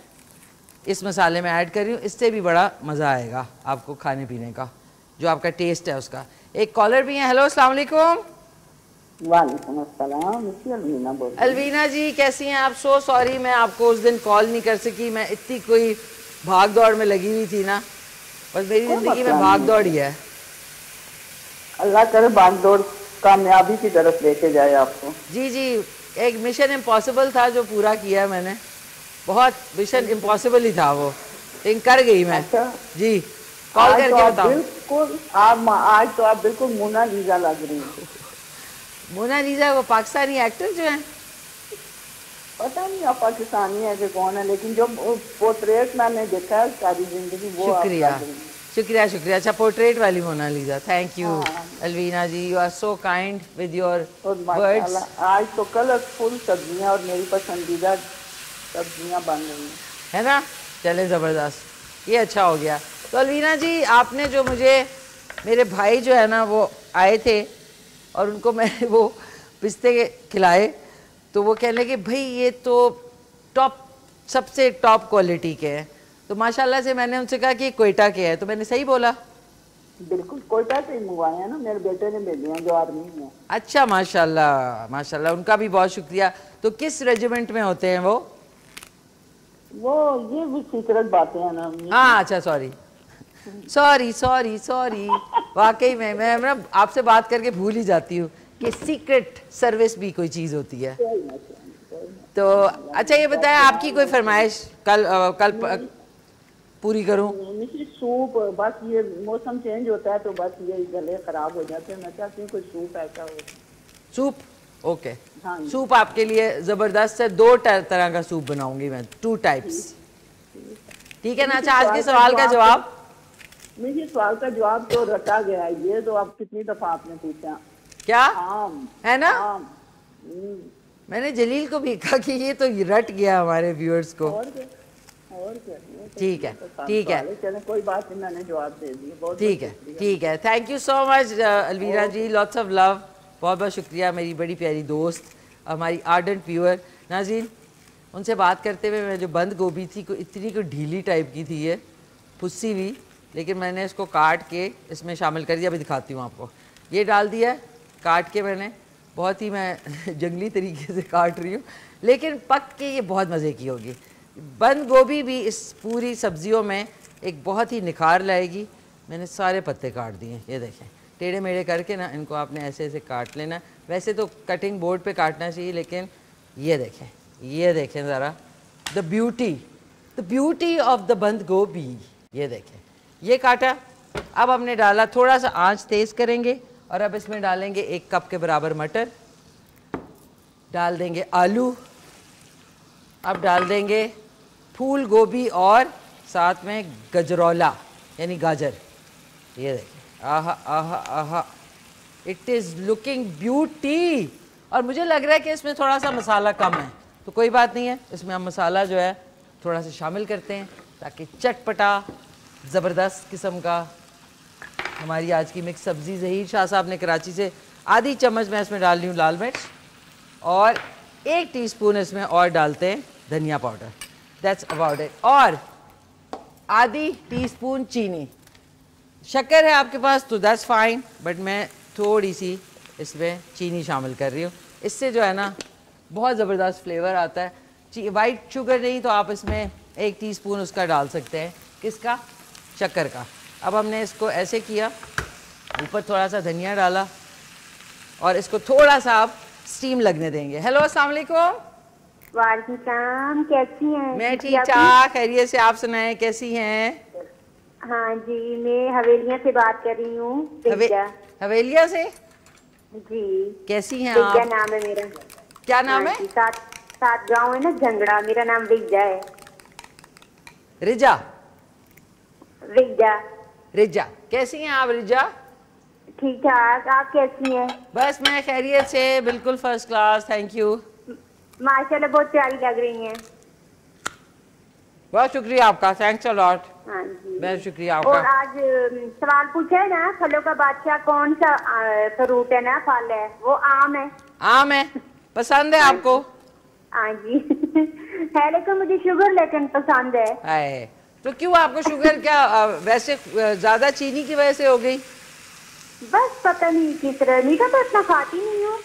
इस मसाले में ऐड कर रही हूँ, इससे भी बड़ा मज़ा आएगा आपको खाने पीने का, जो आपका टेस्ट है उसका। एक कॉलर भी है। हेलो, अस्सलाम वालेकुम। वालेकुम अस्सलाम, अलवीना बोल। अलवीना जी कैसी हैं आप? सो सॉरी मैं आपको उस दिन कॉल नहीं कर सकी, मैं इतनी कोई भाग दौड़ में लगी हुई थी ना, बस मेरी ज़िंदगी में भाग दौड़ ही है। अल्लाह करे भाग दौड़ कामयाबी की तरफ लेके जाए आपको। जी जी, एक मिशन इम्पॉसिबल था जो पूरा किया मैंने, बहुत मिशन इम्पॉसिबल ही था वो, लेकिन कर गई मैं। अच्छा जी, कॉल करके बताओ। बिल्कुल आज तो आप बिल्कुल मोनालिसा लग रही हैं। मोनालिसा वो पाकिस्तानी एक्टर जो हैं? पता नहीं आप पाकिस्तानी है कि कौन है, लेकिन जो पोर्ट्रेट मैंने देखा है सारी जिंदगी वो। शुक्रिया शुक्रिया शुक्रिया। अच्छा, पोर्ट्रेट वाली Mona Lisa, thank you Alvina ji, you are so kind with your words. आज तो कलरफुल सब्जियां और मेरी पसंदीदा सब्जियां बन रही हैं, है ना? चले ज़बरदस्त, ये अच्छा हो गया। तो अलवीना जी, आपने जो मुझे मेरे भाई जो है ना वो आए थे और उनको मैंने वो पिस्ते खिलाए, तो वो कहने लगे भाई ये तो टॉप, सबसे टॉप क्वालिटी के हैं। तो माशाल्लाह से मैंने उनसे कहा कि कोयटा के है, तो मैंने सही बोला? बिल्कुल कोयटा से ही मंगवाए हैं ना, मेरे बेटे ने भेजे हैं जो आर्मी में। अच्छा, माशाल्लाह माशाल्लाह, उनका भी बहुत शुक्रिया। तो किस रेजिमेंट में होते हैं वो? वो ये भी सीक्रेट बातें हैं ना। हाँ अच्छा सॉरी सॉरी सॉरी सॉरी, वाकई में मैं ना आपसे बात करके भूल ही जाती हूँ कि सीक्रेट सर्विस भी कोई चीज़ होती है। तो अच्छा ये बताएं आपकी कोई फरमाइश कल पूरी करूँ? सूप, बस ये मौसम चेंज होता है तो बस ये गले खराब हो जाते हैं, मैं चाहती हूँ कोई सूप ऐसा हो। Soup okay. हाँ सूप आपके लिए ज़बरदस्त है, 2 तरह का सूप बनाऊंगी मैं, 2 टाइप्स। ठीक है ना? अच्छा आज के सवाल का जवाब, मेरे सवाल का जवाब तो रटा गया है, ये तो अब कितनी दफा आपने पूछा। क्या आम है ना? आम। मैंने जलील को भी कहा कि ये तो रट गया हमारे व्यूअर्स को। और क्या ठीक है ठीक है, चले कोई बात नहीं, मैंने जवाब दे दिया। बहुत ठीक है ठीक है। Thank you so much Alvira ji, lots of love. बहुत बहुत शुक्रिया मेरी बड़ी प्यारी दोस्त, हमारी आर्डेंट व्यूअर। नाज़रीन उनसे बात करते हुए मैं जो बंद गोभी थी को इतनी को ढीली टाइप की थी, ये फुस्सी हुई, लेकिन मैंने इसको काट के इसमें शामिल कर दिया। अभी दिखाती हूँ आपको, ये डाल दिया काट के मैंने, बहुत ही मैं जंगली तरीके से काट रही हूँ, लेकिन पक के ये बहुत मज़े की होगी। बंद गोभी भी इस पूरी सब्जियों में एक बहुत ही निखार लाएगी। मैंने सारे पत्ते काट दिए, ये देखें, टेढ़े मेढ़े करके ना इनको आपने ऐसे ऐसे काट लेना। वैसे तो कटिंग बोर्ड पे काटना चाहिए, लेकिन ये देखें ज़रा द ब्यूटी ऑफ द बंद गोभी। ये देखें, ये काटा। अब हमने डाला, थोड़ा सा आंच तेज़ करेंगे और अब इसमें डालेंगे 1 कप के बराबर मटर, डाल देंगे आलू, अब डाल देंगे फूल गोभी और साथ में गजरौला यानी गाजर। ये देखिए, आहा आहा आहा, इट इज़ लुकिंग ब्यूटी। और मुझे लग रहा है कि इसमें थोड़ा सा मसाला कम है, तो कोई बात नहीं है, इसमें हम मसाला जो है थोड़ा सा शामिल करते हैं ताकि चटपटा ज़बरदस्त किस्म का हमारी आज की मिक्स सब्ज़ी। ज़हीर शाह साहब ने कराची से, आधी चम्मच मैं इसमें डाल रही हूँ लाल मिर्च और 1 टीस्पून इसमें और डालते हैं धनिया पाउडर, दैट्स अबाउट इट। और आधी टीस्पून चीनी, शक्कर है आपके पास तो दैट्स फाइन, बट मैं थोड़ी सी इसमें चीनी शामिल कर रही हूँ। इससे जो है ना बहुत ज़बरदस्त फ्लेवर आता है। वाइट शुगर नहीं तो आप इसमें 1 टीस्पून उसका डाल सकते हैं, किसका, शक्कर का। अब हमने इसको ऐसे किया, ऊपर थोड़ा सा धनिया डाला और इसको थोड़ा सा आप स्टीम लगने देंगे। हेलो अस्सलाम वालेकुम। वालेकुम सलाम, कैसी हैं? मैं ठीक ठाक, खैरियत से। आप सुनाएं कैसी हैं? हाँ जी, मैं हवेलिया से बात कर रही हूँ। हवेलिया से जी। कैसी हैं आप? नाम है मेरा। क्या नाम है? सात गाँव है ना झंगड़ा, मेरा नाम रिजा है। रिजा? रिजा। रिजा, कैसी हैं आप रिजा? ठीक ठाक, आप कैसी हैं? बस मैं खैरियत से, बिल्कुल फर्स्ट क्लास, थैंक यू। माशाल्लाह बहुत प्यारी लग रही हैं। बहुत शुक्रिया आपका, थैंक्स अ लॉट। हाँ जी, बहुत शुक्रिया आपका। और आज सवाल पूछा है ना, फलों का बादशाह कौन सा फ्रूट है ना, फल है, वो आम है। आम है, पसंद है आपको? हाँ जी है, लेकिन मुझे शुगर लेकिन पसंद है। तो क्यों आपको शुगर, क्या वैसे ज्यादा चीनी की वजह से हो गई? बस पता नहीं किस तरह, मीठा तो इतना खाती नहीं हूँ।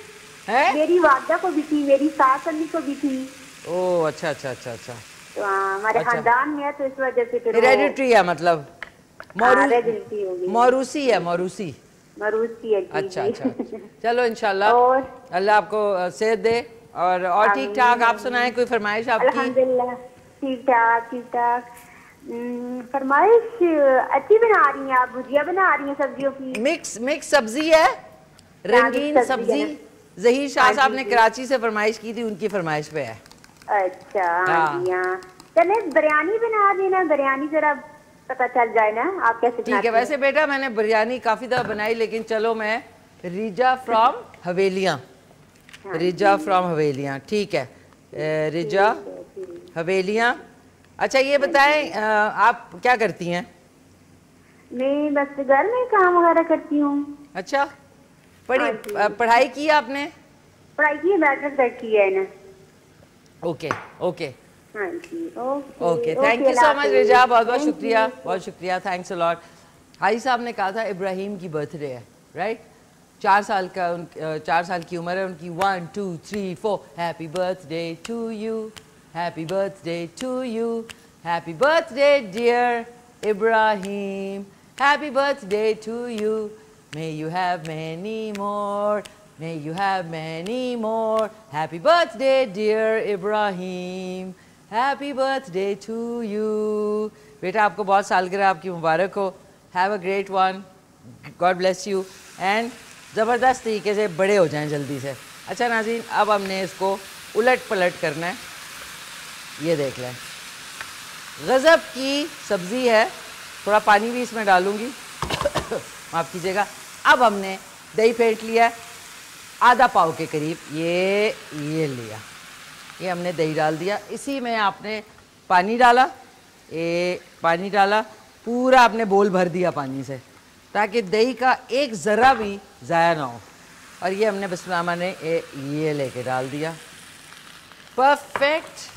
मेरी वादा को भी थी, मेरी सास अम्मी को भी थी। ओह अच्छा अच्छा अच्छा अच्छा, तो हमारे खानदान में है, तो इस वजह से हेरेडिटरी है, मतलब मौरूसी है, मौरूसी है। अच्छा अच्छा, चलो इंशाल्लाह अल्लाह आपको सेहत दे। और ठीक ठाक, आप सुनाएं कोई फरमाइश आपकी? अल्हम्दुलिल्लाह ठीक ठाक ठीक ठाक। फरमाइश अच्छी बना रही हैं आप, भुजिया बना रही हैं सब्जियों की। मिक्स सब्जी है, रंगीन सब्जी। ज़हीर शाह साहब ने कराची से फरमाइश की थी, उनकी फरमाइश पे है। अच्छा हाँ जी हाँ, चले बिरयानी बना देना, बिरयानी जरा पता चल जाए ना आप कैसे। ठीक है, वैसे बेटा मैंने बिरयानी काफ़ी दफ़ा बनाई, लेकिन चलो मैं रिजा फ्रॉम हवेलियाँ, रिजा फ्रॉम हवेलियाँ, ठीक है, रिजा हवेलियाँ। अच्छा ये बताएं आप क्या करती हैं? मैं बस घर में काम वगैरह करती हूँ। अच्छा, पढ़ाई की आपने? पढ़ाई की है, मैट्रिक तक की है ना। ओके ओके हाँ जी, okay, thank you so much Riza, बहुत बहुत शुक्रिया, बहुत शुक्रिया, थैंक्स अ लॉट। हाजी साहब ने कहा था इब्राहिम की बर्थडे है, राइट? 4 साल की उम्र है उनकी। 1 2 3 4 happy birthday to you, Happy birthday to you. Happy birthday, dear Ibrahim. Happy birthday to you. May you have many more. May you have many more. Happy birthday, dear Ibrahim. Happy birthday to you. बेटा आपको बहुत सालगिरह आपकी मुबारक हो. Have a great one. God bless you. And ज़बरदस्त तरीके से बड़े हो जाएं जल्दी से. अच्छा नाज़रीन, अब हमने इसको उलट पलट करना है. ये देख लें, गज़ब की सब्ज़ी है. थोड़ा पानी भी इसमें डालूँगी, माफ़ कीजिएगा. अब हमने दही फेंट लिया, आधा पाव के करीब. ये लिया, ये हमने दही डाल दिया. इसी में आपने पानी डाला, पानी डाला, पूरा आपने बोल भर दिया पानी से, ताकि दही का एक ज़रा भी ज़ाया ना हो. और ये हमने बिस्मिल्लाह ने ये लेके डाल दिया. परफेक्ट.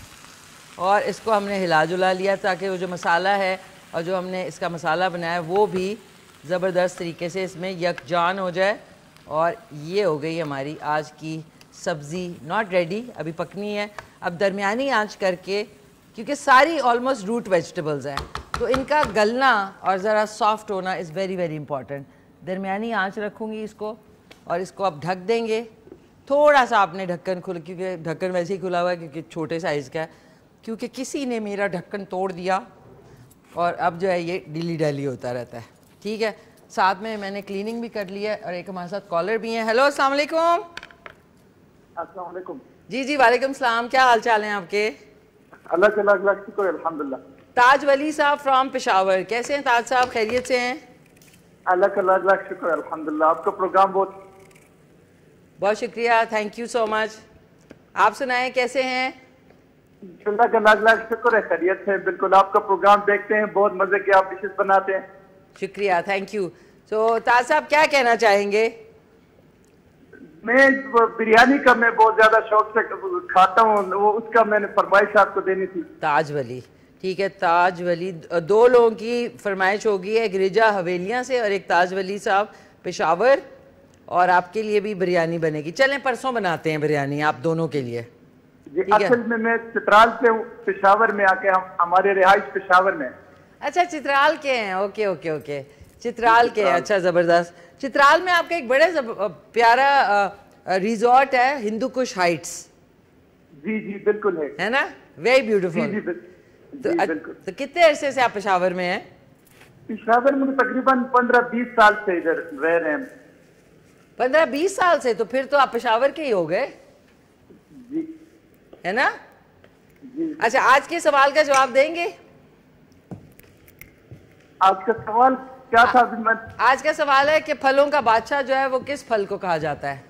और इसको हमने हिला जुला लिया ताकि वो जो मसाला है और जो हमने इसका मसाला बनाया है वो भी ज़बरदस्त तरीके से इसमें यकजान हो जाए. और ये हो गई हमारी आज की सब्ज़ी. नॉट रेडी, अभी पकनी है. अब दरमियानी आंच करके, क्योंकि सारी ऑलमोस्ट रूट वेजिटेबल्स हैं, तो इनका गलना और ज़रा सॉफ्ट होना इज़ वेरी वेरी इंपॉर्टेंट. दरमियानी आंच रखूँगी इसको और इसको आप ढक देंगे. थोड़ा सा आपने ढक्कन खुल, क्योंकि ढक्कन वैसे ही खुला हुआ है क्योंकि छोटे साइज़ का है, क्योंकि किसी ने मेरा ढक्कन तोड़ दिया और अब जो है ये डिली डैली होता रहता है. ठीक है, साथ में मैंने क्लीनिंग भी कर लिया है और एक हमारे साथ कॉलर भी हैं. हेलो, अस्सलाम वालेकुम. अस्सलाम वालेकुम. जी जी, वालेकुम सलाम. क्या हाल चाल हैं आपके? अल्लाह के लाख शुक्र, अल्हम्दुलिल्लाह. ताज वली साहब फ्रॉम पेशावर, कैसे हैं ताज साहब? खैरियत से हैं? अल्लाह का लाख शुक्र, अल्हम्दुलिल्लाह. आपका प्रोग्राम बहुत शुक्रिया, थैंक यू सो मच. आप सुनाएं, कैसे हैं? अल्लाह का लाख शुक्र है, खैरियत है. बिल्कुल, आपका प्रोग्राम देखते हैं, बहुत मजे के आप डिशेस बनाते हैं. शुक्रिया, थैंक यू. तो ताज साहब क्या कहना चाहेंगे? मैं बिरयानी का मैं बहुत ज्यादा शौक से खाता हूँ, वो उसका मैंने फरमाइश आपको देनी थी. ताज वली, ठीक है. ताज वली, दो लोगों की फरमाइश होगी, एक रिजा हवेलियाँ से और एक ताज वली साहब पेशावर, और आपके लिए भी बिरयानी बनेगी. चलें परसों बनाते हैं बिरयानी आप दोनों के लिए. असल में मैं चित्राल से हूँ, पेशावर में आके हम हमारे रिहाइश पेशावर में. अच्छा, चित्राल के हैं. ओके ओके ओके, चित्राल के हैं. अच्छा, ज़बरदस्त. चित्राल में आपका एक बड़े प्यारा रिजॉर्ट है, हिंदू कुश हाइट्स. जी जी बिल्कुल है ना? Very beautiful. तो कितने अरसे से आप पेशावर में हैं? पेशावर में तकरीबन 15-20 साल से इधर रह रहे हैं. 15-20 साल से? तो फिर तो आप पेशावर के ही हो गए, है ना? जी. अच्छा, आज के सवाल का जवाब देंगे? आज का सवाल क्या था? आज का सवाल है कि फलों का बादशाह जो है वो किस फल को कहा जाता है?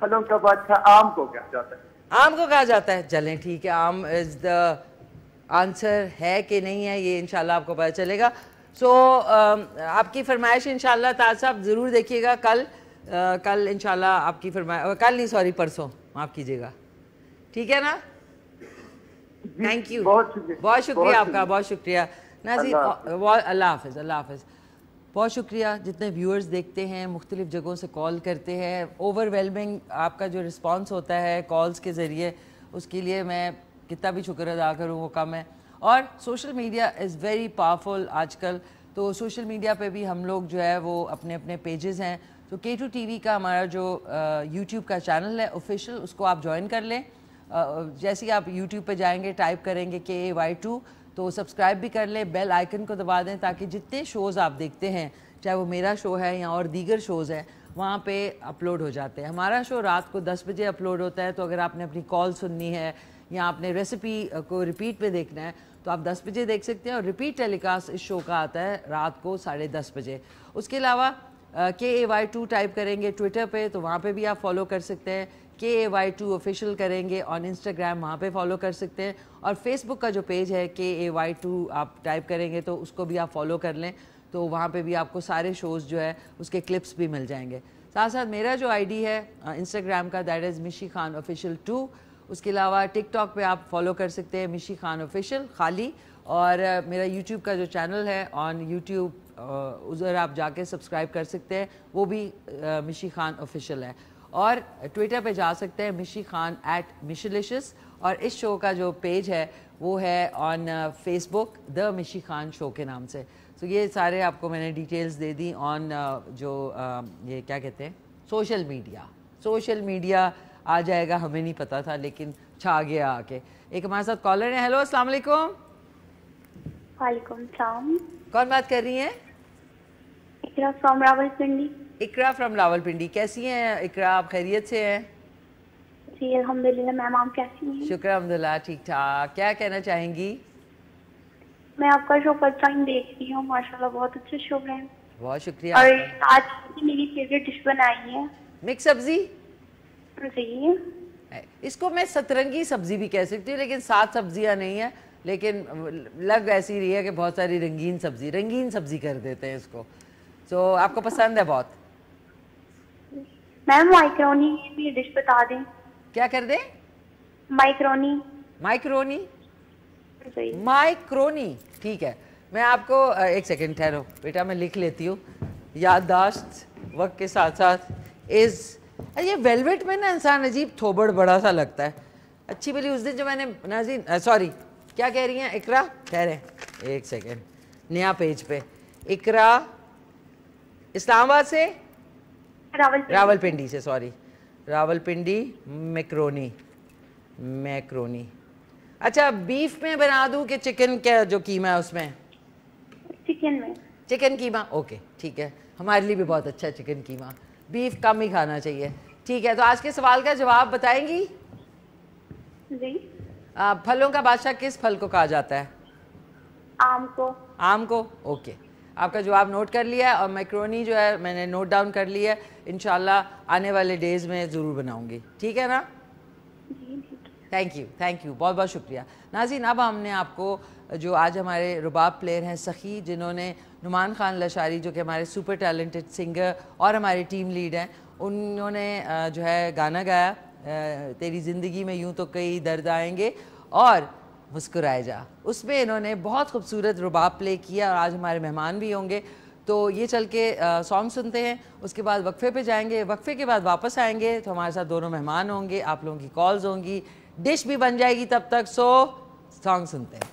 फलों का बादशाह आम को कहा जाता है. आम को कहा जाता है. चलें ठीक है, आम इज द आंसर. है कि नहीं है ये इंशाल्लाह आपको पता चलेगा. सो आपकी फरमाइश इंशाल्लाह ताज साहब ज़रूर देखिएगा. कल इंशाल्लाह आपकी फरमाइश, कल नहीं सॉरी परसों, माफ़ कीजिएगा. ठीक है ना? थैंक यू, बहुत शुक्रिया आपका, बहुत शुक्रिया नाज़रीन. अल्लाह हाफ़िज़, अल्लाह हाफ़िज़. बहुत शुक्रिया जितने व्यूअर्स देखते हैं, मुख्तलिफ़ जगहों से कॉल करते हैं. ओवरवेलमिंग आपका जो रिस्पॉन्स होता है कॉल्स के ज़रिए, उसके लिए मैं कितना भी शुक्र अदा करूँ वो कम है. और social media is very powerful आजकल. तो सोशल मीडिया पे भी हम लोग जो है वो अपने अपने पेजेस हैं. तो K2 TV का हमारा जो यूट्यूब का चैनल है ऑफिशियल, उसको आप ज्वाइन कर लें. जैसे ही आप यूट्यूब पे जाएंगे, टाइप करेंगे KAY2, तो सब्सक्राइब भी कर लें. बेल आइकन को दबा दें ताकि जितने शोज़ आप देखते हैं, चाहे वो मेरा शो है या और दीगर शोज़ हैं, वहाँ पे अपलोड हो जाते हैं. हमारा शो रात को 10 बजे अपलोड होता है. तो अगर आपने अपनी कॉल सुननी है या आपने रेसिपी को रिपीट में देखना है तो आप 10 बजे देख सकते हैं. और रिपीट टेलीकास्ट इस शो का आता है रात को 10:30 बजे. उसके अलावा KAY2 टाइप करेंगे ट्विटर पे, तो वहाँ पे भी आप फॉलो कर सकते हैं. KAY2 ऑफिशियल करेंगे ऑन इंस्टाग्राम, वहाँ पे फॉलो कर सकते हैं. और फेसबुक का जो पेज है KAY2 आप टाइप करेंगे तो उसको भी आप फॉलो कर लें. तो वहाँ पे भी आपको सारे शोज़ जो है उसके क्लिप्स भी मिल जाएंगे. साथ साथ मेरा जो आईडी है इंस्टाग्राम का, दैट इज़ मिशी खान ऑफिशियल 2. उसके अलावा टिकटॉक पे आप फॉलो कर सकते हैं मिशी खान ऑफिशियल खाली. और मेरा यूट्यूब का जो चैनल है ऑन यूट्यूब, उधर आप जाके सब्सक्राइब कर सकते हैं, वो भी मिशी खान ऑफिशियल है. और ट्विटर पे जा सकते हैं मिशी खान @mishalicious, और इस शो का जो पेज है वो है ऑन फेसबुक द मिशी खान शो के नाम से। तो ये सारे आपको मैंने डिटेल्स दे दी ऑन जो ये क्या कहते हैं सोशल मीडिया आ जाएगा, हमें नहीं पता था लेकिन छा गया आके। एक हमारे साथ कॉलर है। हेलो, अस्सलाम वालेकुम। वालेकुम सलाम। कौन बात कर रही हैं? इकरा फ्रॉम रावलपिंडी। इकरा फ्रॉम रावलपिंडी। कैसी हैं इकरा, आप खैरियत से हैं? जी अल्हम्दुलिल्लाह मैम, आप कैसी हैं? शुक्र अल्हम्दुलिल्लाह, ठीक ठाक। क्या कहना चाहेंगी? मैं आपका शो फर्स्ट टाइम देख रही हूँ, माशाल्लाह बहुत अच्छा शो है। बहुत शुक्रिया। और आज मेरी फेवरेट डिश बनाई है मिक्स सब्जी। जी, इसको मैं सतरंगी सब्जी भी कह सकती हूँ, लेकिन 7 सब्जियाँ नहीं है, लेकिन लग ऐसी रही है कि बहुत सारी रंगीन सब्जी कर देते हैं इसको। तो आपको पसंद है बहुत? मैम माइक्रोनी की डिश बता दें। क्या कर दें? माइक्रोनी, ठीक है। मैं आपको एक सेकंड ठहरो बेटा, मैं लिख लेती हूँ। याददाश्त वक्त के साथ साथ ये वेलवेट में ना इंसान अजीब थोबड़ बड़ा सा लगता है। अच्छी भली उस दिन जो मैंने नाज़रीन सॉरी क्या कह रही हैं इकरा, ठहरे एक सेकंड, नया पेज पे इकरा इस्लामाबाद से, रावलपिंडी से, सॉरी रावलपिंडी। मैक्रोनी। अच्छा, बीफ में बना दूं कि चिकन क्या जो कीमा है उसमें? चिकन कीमा, ओके ठीक है। हमारे लिए भी बहुत अच्छा है चिकन कीमा, बीफ कम ही खाना चाहिए। ठीक है, तो आज के सवाल का जवाब बताएंगी? जी। फलों का बादशाह किस फल को कहा जाता है? आम को, ओके। आपका जवाब नोट कर लिया है, और मैक्रोनी जो है मैंने नोट डाउन कर लिया है। इंशाल्लाह आने वाले डेज में ज़रूर बनाऊंगी, ठीक है ना? थैंक यू, बहुत बहुत शुक्रिया। नाज़रीन, अब हमने आपको जो आज हमारे रुबाब प्लेयर हैं सखी, जिन्होंने नुमान खान लशारी जो कि हमारे सुपर टैलेंटेड सिंगर और हमारे टीम लीड हैं, उन्होंने जो है गाना गाया तेरी ज़िंदगी में यूं तो कई दर्द आएंगे और मुस्कुराए जा। उसमें इन्होंने बहुत खूबसूरत रुबाब प्ले किया और आज हमारे मेहमान भी होंगे। तो ये चल के सॉन्ग सुनते हैं, उसके बाद वक्फे पे जाएंगे, वक्फे के बाद वापस आएंगे तो हमारे साथ दोनों मेहमान होंगे, आप लोगों की कॉल्स होंगी, डिश भी बन जाएगी तब तक। सो सॉन्ग सुनते हैं।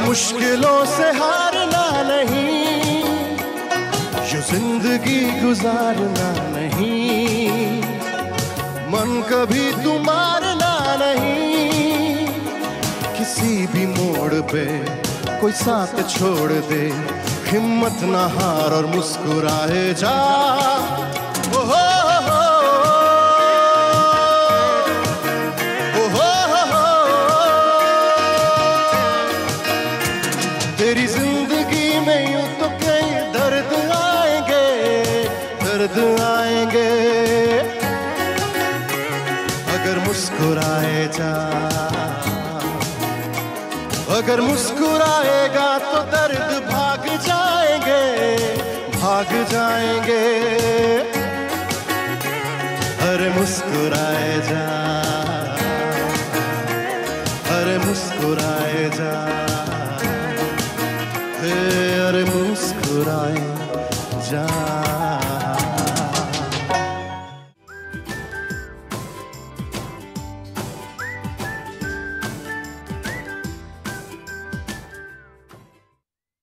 मुश्किलों से हारना नहीं, जो जिंदगी गुजारना नहीं, मन कभी तू मारना नहीं, किसी भी मोड़ पे कोई साथ छोड़ दे, हिम्मत ना हार और मुस्कुराए जा। तेरी जिंदगी में यूं तो कई दर्द आएंगे, अगर मुस्कुराए जा, अगर मुस्कुराएगा तो दर्द भाग जाएंगे। अरे मुस्कुराए जा, अरे मुस्कुराए जा, अरे मुस्कुराए जा।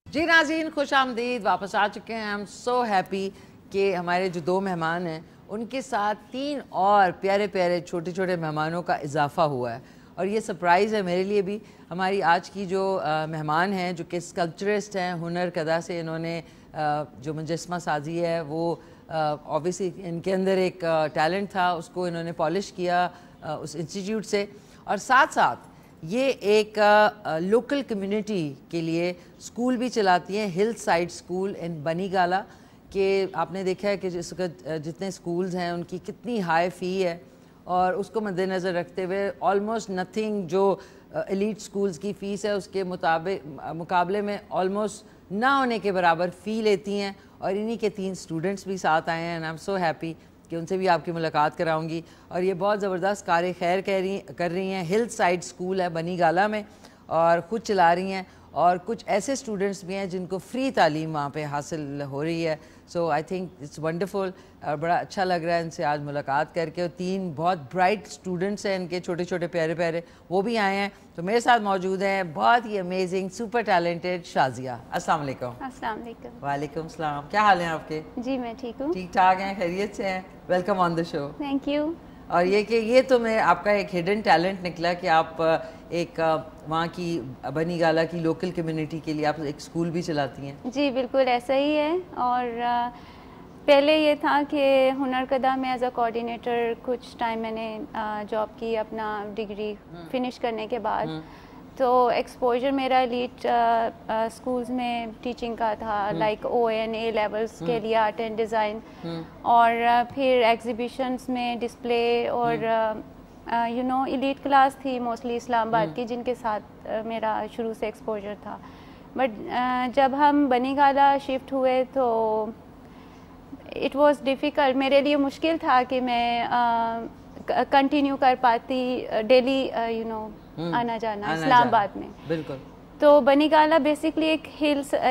जी नाज़रीन, खुश आमदीद, वापस आ चुके हैं। आई एम सो हैप्पी कि हमारे जो 2 मेहमान हैं उनके साथ 3 और प्यारे प्यारे छोटे छोटे मेहमानों का इजाफा हुआ है और ये सरप्राइज़ है मेरे लिए भी। हमारी आज की जो मेहमान हैं जो कि स्कल्पचरिस्ट हैं, हुनर कदा से इन्होंने जो मुजस्मा साजी है वो ऑब्वियसली इनके अंदर एक टैलेंट था, उसको इन्होंने पॉलिश किया उस इंस्टीट्यूट से, और साथ साथ ये एक लोकल कम्युनिटी के लिए स्कूल भी चलाती हैं, हिल साइड स्कूल इन बनीगाला के। आपने देखा है कि जिस जितने स्कूल्स हैं उनकी कितनी हाई फ़ी है और उसको मद्देनज़र रखते हुए ऑलमोस्ट नथिंग जो एलीट स्कूल्स की फ़ीस है उसके मुकाबले में ऑलमोस्ट ना होने के बराबर फ़ी लेती हैं। और इन्हीं के 3 स्टूडेंट्स भी साथ आए हैं and I am so happy कि उनसे भी आपकी मुलाकात कराऊंगी। और ये बहुत ज़बरदस्त कार खैर कर रही हैं, हिल साइड स्कूल है बनीगाला में और ख़ुद चला रही हैं, और कुछ ऐसे स्टूडेंट्स भी हैं जिनको फ्री तालीम वहाँ पे हासिल हो रही है। सो आई थिंक इट्स वंडरफुल और बड़ा अच्छा लग रहा है इनसे आज मुलाकात करके। और 3 बहुत ब्राइट स्टूडेंट्स हैं इनके, छोटे छोटे प्यारे प्यारे, वो भी आए हैं। तो मेरे साथ मौजूद हैं बहुत ही अमेजिंग सुपर टैलेंटेड शाजिया। अस्सलाम वालेकुम। अस्सलाम वालेकुम। वालेकुम सलाम। क्या हाल है आपके? जी मैं ठीक हूँ। ठीक ठाक हैं, खैरियत से हैं? Welcome on the show. Thank you. और ये कि ये तो मैं आपका एक हिडन टैलेंट निकला कि आप एक वहाँ की बनीगाला की लोकल कम्युनिटी के लिए आप एक स्कूल भी चलाती हैं। जी बिल्कुल ऐसा ही है। और पहले ये था कि हुनर कदा में एज अ कोऑर्डिनेटर कुछ टाइम मैंने जॉब की अपना डिग्री फिनिश करने के बाद। तो एक्सपोजर मेरा एलीट स्कूल्स में टीचिंग का था, लाइक ON A लेवल्स के लिए आर्ट एंड डिज़ाइन, और फिर एग्जीबिशंस में डिस्प्ले, और यू नो एलीट क्लास थी मोस्टली इस्लामाबाद की जिनके साथ मेरा शुरू से एक्सपोजर था। बट जब हम बनीगाला शिफ्ट हुए तो इट वाज डिफ़िकल्ट, मेरे लिए मुश्किल था कि मैं कंटिन्यू कर पाती डेली यू नो आना जाना इस्लामाबाद में। बिल्कुल। तो बनीगाला बेसिकली एक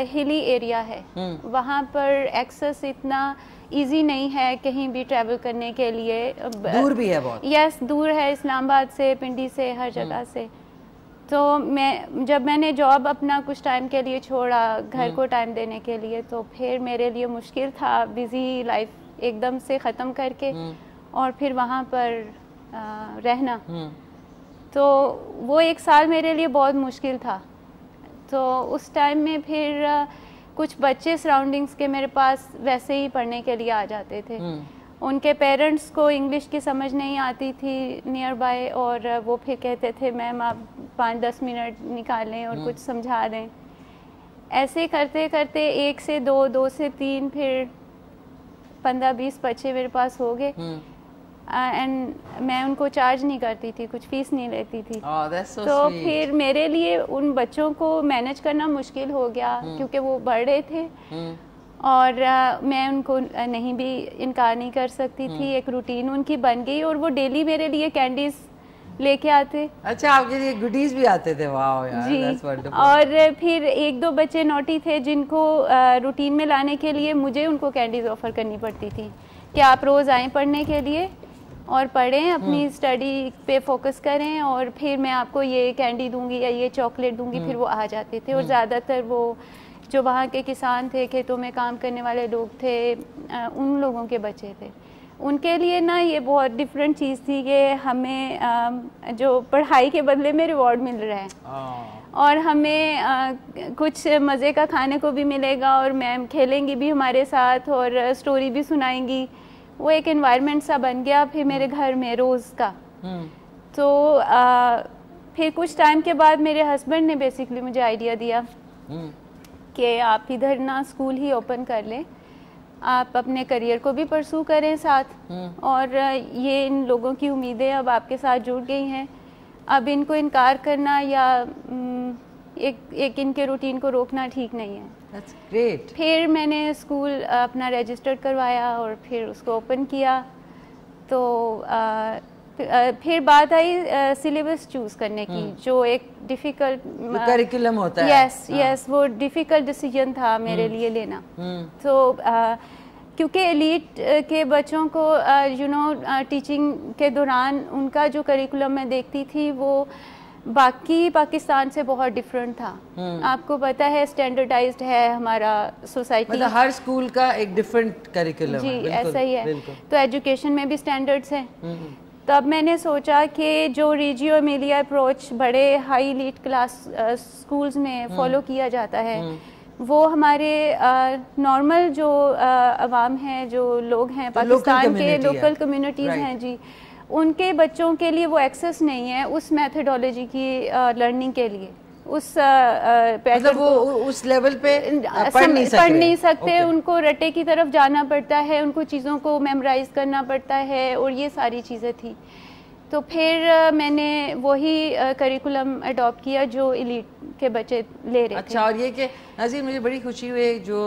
हिली एरिया है, वहाँ पर एक्सेस इतना इजी नहीं है कहीं भी ट्रैवल करने के लिए। दूर भी है बहुत। यस दूर है, इस्लामाबाद से, पिंडी से, हर जगह से। तो जब मैंने जॉब अपना कुछ टाइम के लिए छोड़ा घर को टाइम देने के लिए, तो फिर मेरे लिए मुश्किल था बिजी लाइफ एकदम से ख़त्म करके और फिर वहाँ पर रहना। तो वो 1 साल मेरे लिए बहुत मुश्किल था। तो उस टाइम में फिर कुछ बच्चे सराउंडिंग्स के मेरे पास वैसे ही पढ़ने के लिए आ जाते थे। उनके पेरेंट्स को इंग्लिश की समझ नहीं आती थी नियर बाय, और वो फिर कहते थे मैम आप 5-10 मिनट निकालें और कुछ समझा दें। ऐसे करते करते 1 से 2, 2 से 3, फिर 15-20 बच्चे मेरे पास हो गए। एंड मैं उनको चार्ज नहीं करती थी, कुछ फीस नहीं लेती थी। so तो sweet. फिर मेरे लिए उन बच्चों को मैनेज करना मुश्किल हो गया क्योंकि वो बढ़ रहे थे और मैं उनको नहीं भी इनकार नहीं कर सकती थी। एक रूटीन उनकी बन गई और वो डेली मेरे लिए कैंडीज लेके आते। अच्छा, आपके लिए गुडीज भी आते थे? वाह यार, जी। that's wonderful. और फिर 1-2 बच्चे नोटी थे जिनको रूटीन में लाने के लिए मुझे उनको कैंडीज ऑफर करनी पड़ती थी कि आप रोज़ आएँ पढ़ने के लिए और पढ़ें, अपनी स्टडी पे फोकस करें, और फिर मैं आपको ये कैंडी दूंगी या ये चॉकलेट दूंगी। फिर वो आ जाते थे। और ज़्यादातर वो जो वहाँ के किसान थे, खेतों में काम करने वाले लोग थे, उन लोगों के बच्चे थे। उनके लिए ना ये बहुत डिफरेंट चीज़ थी कि हमें जो पढ़ाई के बदले में रिवॉर्ड मिल रहा है और हमें कुछ मज़े का खाने को भी मिलेगा, और मैम खेलेंगी भी हमारे साथ और स्टोरी भी सुनाएंगी। वो एक एनवायरनमेंट सा बन गया फिर मेरे घर में रोज़ का। तो फिर कुछ टाइम के बाद मेरे हस्बैंड ने बेसिकली मुझे आइडिया दिया कि आप इधर ना स्कूल ही ओपन कर लें, आप अपने करियर को भी परसू करें साथ, और ये इन लोगों की उम्मीदें अब आपके साथ जुड़ गई हैं। अब इनको इनकार करना या एक इनके रूटीन को रोकना ठीक नहीं है। That's great. फिर मैंने स्कूल अपना रजिस्टर करवाया और फिर उसको ओपन किया। तो फिर बात आई सिलेबस चूज़ करने की, जो एक डिफ़िकल्ट करिकुलम होता है। यस वो डिफ़िकल्ट डिसीजन था मेरे लिए लेना। तो क्योंकि एलीट के बच्चों को यू नो टीचिंग के दौरान उनका जो करिकुलम मैं देखती थी वो बाकी पाकिस्तान से बहुत डिफरेंट था। आपको पता है स्टैंडर्डाइज्ड है हमारा सोसाइटी, मतलब हर स्कूल का एक डिफरेंट करिकुलम जी है। ऐसा ही है। तो एजुकेशन में भी स्टैंडर्ड्स हैं। तो अब मैंने सोचा कि जो रेजियो एमिलिया अप्रोच बड़े हाई एलीट क्लास स्कूल्स में फॉलो किया जाता है, वो हमारे नॉर्मल जो अवाम हैं, जो लोग हैं पाकिस्तान के लोकल कम्युनिटीज़ हैं जी, उनके बच्चों के लिए वो एक्सेस नहीं है उस मेथडोलॉजी की लर्निंग के लिए। उस मतलब वो उस लेवल पे पढ़ नहीं सकते। उनको रटे की तरफ जाना पड़ता है, उनको चीज़ों को मेमोराइज करना पड़ता है और ये सारी चीज़ें थी। तो फिर मैंने वही करिकुलम अडॉप्ट किया जो एलीट के बच्चे ले रहे थे। अच्छा, और ये कि नाज़रीन मुझे बड़ी खुशी हुई जो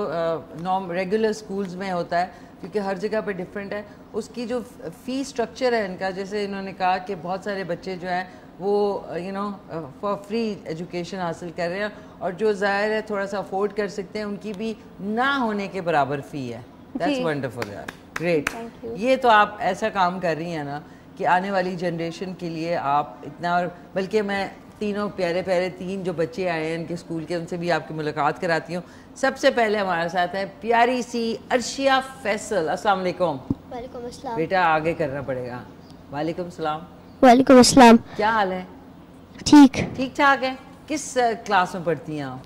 नॉर्म रेगुलर स्कूल्स में होता है, क्योंकि हर जगह पे डिफरेंट है। उसकी जो फ़ी स्ट्रक्चर है इनका, जैसे इन्होंने कहा कि बहुत सारे बच्चे जो हैं वो फॉर फ्री एजुकेशन हासिल कर रहे हैं, और जो ज़ाहिर है थोड़ा सा अफोर्ड कर सकते हैं उनकी भी ना होने के बराबर फ़ी है। दैट्स वंडरफुल यार, ग्रेट। ये तो आप ऐसा काम कर रही हैं ना कि आने वाली जनरेशन के लिए आप इतना, और बल्कि मैं तीनों प्यारे प्यारे तीन जो बच्चे आए हैं इनके स्कूल के, उनसे भी आपकी मुलाकात कराती हूँ। सबसे पहले हमारे साथ है प्यारी सी अर्शिया फैसल। अस्सलाम वालेकुम। वालेकुम अस्सलाम। बेटा आगे करना पड़ेगा। वालेकुम सलाम। वालेकुम अस्सलाम। क्या हाल है? ठीक ठाक है। किस क्लास में पढ़ती हैं आप?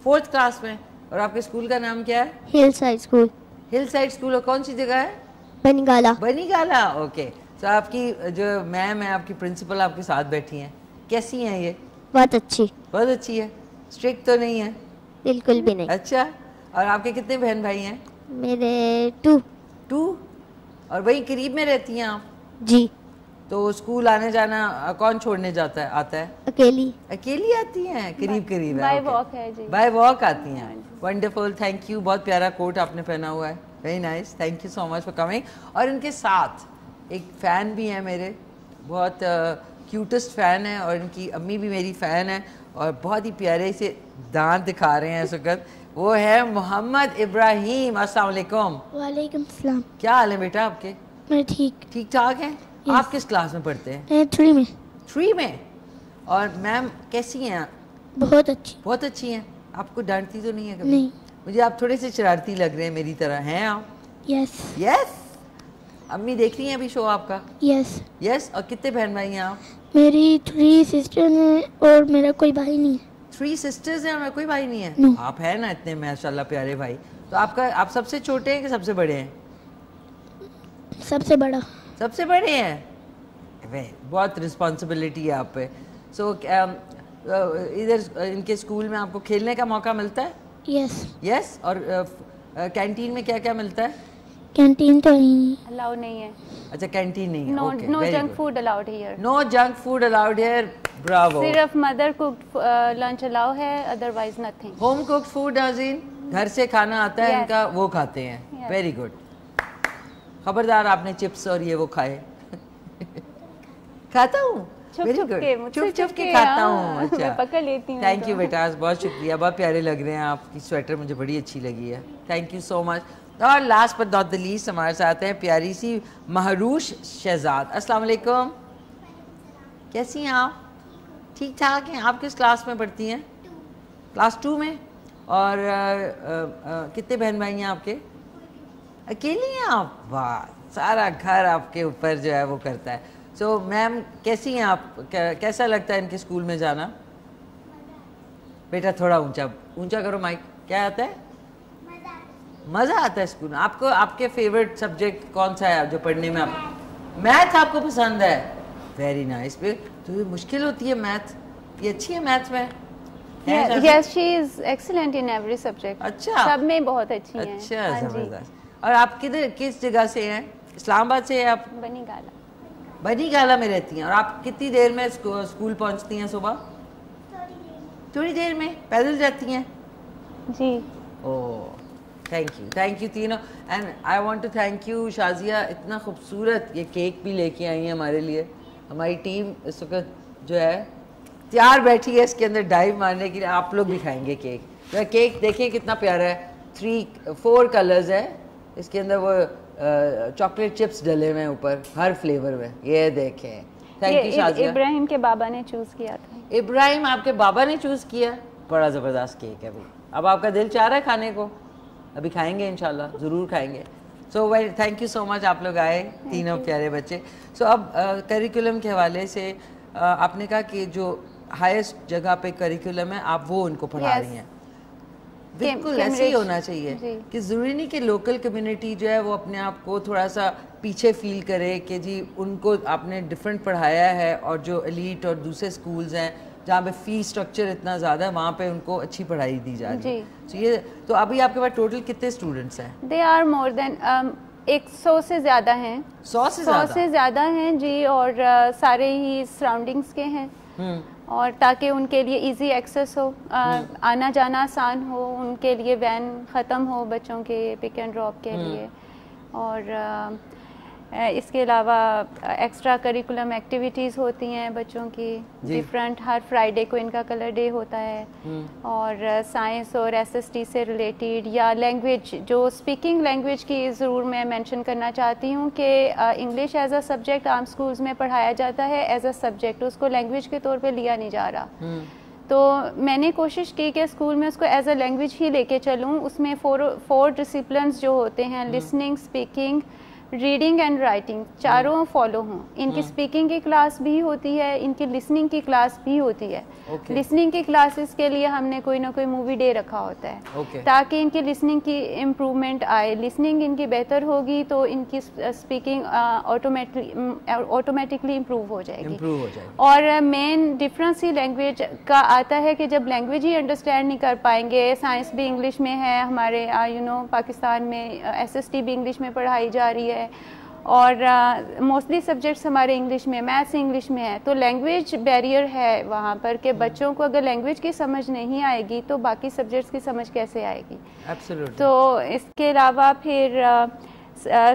फोर्थ क्लास में। और आपके स्कूल का नाम क्या है? Hill side school. Hill side school. और कौन सी जगह है? बनीगाला। बनीगाला, ओके। तो आपकी जो मैम है, आपकी प्रिंसिपल आपके साथ बैठी हैं, कैसी हैं ये? बहुत अच्छी। बहुत अच्छी है। स्ट्रिक्ट तो नहीं है? बिल्कुल भी नहीं। अच्छा, और आपके कितने बहन भाई हैं? मेरे 2। और वही करीब में रहती हैं आप? जी। तो स्कूल आने जाना कौन छोड़ने जाता है? आता है अकेली आती हैं? करीब है, बाय वॉक है जी। बाय वॉक आती हैं। Wonderful, thank you. बहुत प्यारा कोट आपने पहना हुआ है, very nice, thank you so much for coming. और इनके साथ एक फ़ैन भी है मेरे, बहुत क्यूटेस्ट फ़ैन है, और इनकी अम्मी भी मेरी फ़ैन है, और बहुत ही प्यारे से दांत दिखा रहे हैं इस वक्त। वो है मोहम्मद इब्राहिम। अस्सलाम वालेकुम। वालेकुम सलाम। क्या हाल है बेटा आपके? मैं ठीक ठाक हैं। आप किस क्लास में पढ़ते हैं? 3 में। और मैम कैसी हैं? बहुत अच्छी हैं। आपको डांटती तो नहीं है कभी? नहीं। मुझे आप थोड़े से शरारती लग रहे हैं, मेरी तरह हैं आप? यस। अम्मी देख रही हैं अभी शो आपका? यस। और कितने बहन भाई हैं आप? मेरी 3 सिस्टर हैं और मेरा कोई भाई नहीं है। 3 सिस्टर्स हैं और मेरा कोई भाई नहीं है? No. आप हैं ना इतने माशाल्लाह प्यारे भाई। तो आप सबसे छोटे हैं कि सबसे बड़े हैं? सबसे बड़ा। सबसे बड़े हैं। बहुत रिस्पॉन्सिबिलिटी है आप पे। सो इधर इनके स्कूल में आपको खेलने का मौका मिलता है? यस। और कैंटीन में क्या क्या मिलता है? कैंटीन तो अलाउड नहीं है। अच्छा, कैंटीन नहीं है। No junk food allowed here. No junk food allowed here. Bravo. सिर्फ मदर कुक्ड लंच अलाउ है, otherwise nothing. Home cooked food नाज़रीन, घर से खाना आता है इनका, वो खाते हैं। Very good. खबरदार आपने चिप्स और ये वो खाए? खाता हूँ, चुप के खाता हूँ। अच्छा, पकड़ लेती हूँ। थैंक यू बेटा, बहुत शुक्रिया, बहुत प्यारे लग रहे हैं। आपकी स्वेटर मुझे बड़ी अच्छी लगी है, थैंक यू सो मच। और last but not the least हमारे साथ हैं प्यारी सी महरूश शहजाद। अस्सलाम वालेकुम। कैसी हैं आप? ठीक ठाक हैं। आप किस क्लास में पढ़ती हैं? क्लास 2 में। और कितने बहन भाई हैं आपके? अकेली हैं आप? वाह, सारा घर आपके ऊपर जो है वो करता है। सो मैम कैसी हैं आप? कैसा लगता है इनके स्कूल में जाना? बेटा थोड़ा ऊंचा करो माइक। क्या आता है? मज़ा आता है स्कूल में। आपको आपके फेवरेट सब्जेक्ट कौन सा है जो पढ़ने में? आप मैथ आपको पसंद है? Very nice. तो ये मुश्किल होती है मैथ? ये अच्छी है मैथ में? Yes, she is excellent in every subject. अच्छा, सब में बहुत अच्छी हैं। अच्छा, जबरदस्त। और आप किस जगह से हैं? इस्लामाबाद से हैं आप? बनीगाला में रहती हैं। और आप कितनी देर में स्कूल पहुंचती हैं? सुबह थोड़ी देर में पैदल जाती हैं? जी। ओह, थैंक यू तीनों। And I want to thank you Shazia, इतना खूबसूरत ये केक भी लेके आई हैं हमारे लिए। हमारी टीम इस वक्त जो है तैयार बैठी है इसके अंदर डाइव मारने के लिए। आप लोग भी खाएंगे केक। तो केक देखिए कितना प्यारा है। 4 कलर्स है इसके अंदर। वो चॉकलेट चिप्स डले हुए हैं ऊपर हर फ्लेवर में। ये देखें, थैंक यू शाजिया। इब्राहिम के बाबा ने चूज़ किया था। इब्राहिम आपके बाबा ने चूज़ किया, बड़ा ज़बरदस्त केक है भाई। अब आपका दिल चाह रहा है खाने को, अभी खाएंगे इंशाल्लाह, ज़रूर खाएंगे। So well thank you so much, आप लोग आए तीनों प्यारे बच्चे। सो अब करिकुलम के हवाले से आपने कहा कि जो हाईएस्ट जगह पे करिकुलम है आप वो उनको पढ़ा रही हैं। बिल्कुल ऐसे ही होना चाहिए कि ज़रूरी नहीं कि लोकल कम्युनिटी जो है वो अपने आप को थोड़ा सा पीछे फील करे कि जी उनको आपने डिफरेंट पढ़ाया है, और जो एलीट और दूसरे स्कूल्स हैं जहाँ पे फीस स्ट्रक्चर इतना ज़्यादा है वहाँ पे उनको अच्छी पढ़ाई दी जा रही है। तो ये तो अभी आपके पास टोटल कितने स्टूडेंट्स हैं? दे आर मोर देन 100 से ज़्यादा हैं। 100 से ज़्यादा हैं जी, और सारे ही सराउंडिंग्स के हैं, और ताकि उनके लिए इजी एक्सेस हो, आना जाना आसान हो, उनके लिए वैन ख़त्म हो बच्चों के पिक एंड ड्रॉप के लिए। और इसके अलावा एक्स्ट्रा करिकुलम एक्टिविटीज़ होती हैं बच्चों की डिफरेंट। हर फ्राइडे को इनका कलर डे होता है, और साइंस और एसएसटी से रिलेटेड या लैंग्वेज, जो स्पीकिंग लैंग्वेज की ज़रूर मैं मेंशन करना चाहती हूँ कि इंग्लिश एज अ सब्जेक्ट आम स्कूल्स में पढ़ाया जाता है एज अ सब्जेक्ट, उसको लैंग्वेज के तौर पे लिया नहीं जा रहा। तो मैंने कोशिश की कि स्कूल में उसको एज अ लैंग्वेज ही लेके चलूँ। उसमें फोर डिसिप्लिन्स जो होते हैं, listening, speaking, reading and writing, चारों फॉलो हों। इनकी स्पीकिंग की क्लास भी होती है, इनकी लिसनिंग की क्लास भी होती है। लिसनिंग की क्लासेस के लिए हमने कोई ना कोई मूवी डे रखा होता है ताकि इनकी लिसनिंग की इम्प्रूवमेंट आए। लिसनिंग इनकी बेहतर होगी तो इनकी स्पीकिंग ऑटोमेटिकली इम्प्रूव हो जाएगी। और मेन डिफरेंस ही लैंग्वेज का आता है कि जब लैंग्वेज ही अंडरस्टैंड नहीं कर पाएंगे, साइंस भी इंग्लिश में है हमारे, पाकिस्तान में एसएसटी भी इंग्लिश में पढ़ाई जा रही है, और मोस्टली सब्जेक्ट्स हमारे इंग्लिश में, मैथ्स इंग्लिश में है, तो लैंग्वेज बैरियर है वहाँ पर कि बच्चों को अगर लैंग्वेज की समझ नहीं आएगी तो बाकी सब्जेक्ट्स की समझ कैसे आएगी। Absolutely. तो इसके अलावा फिर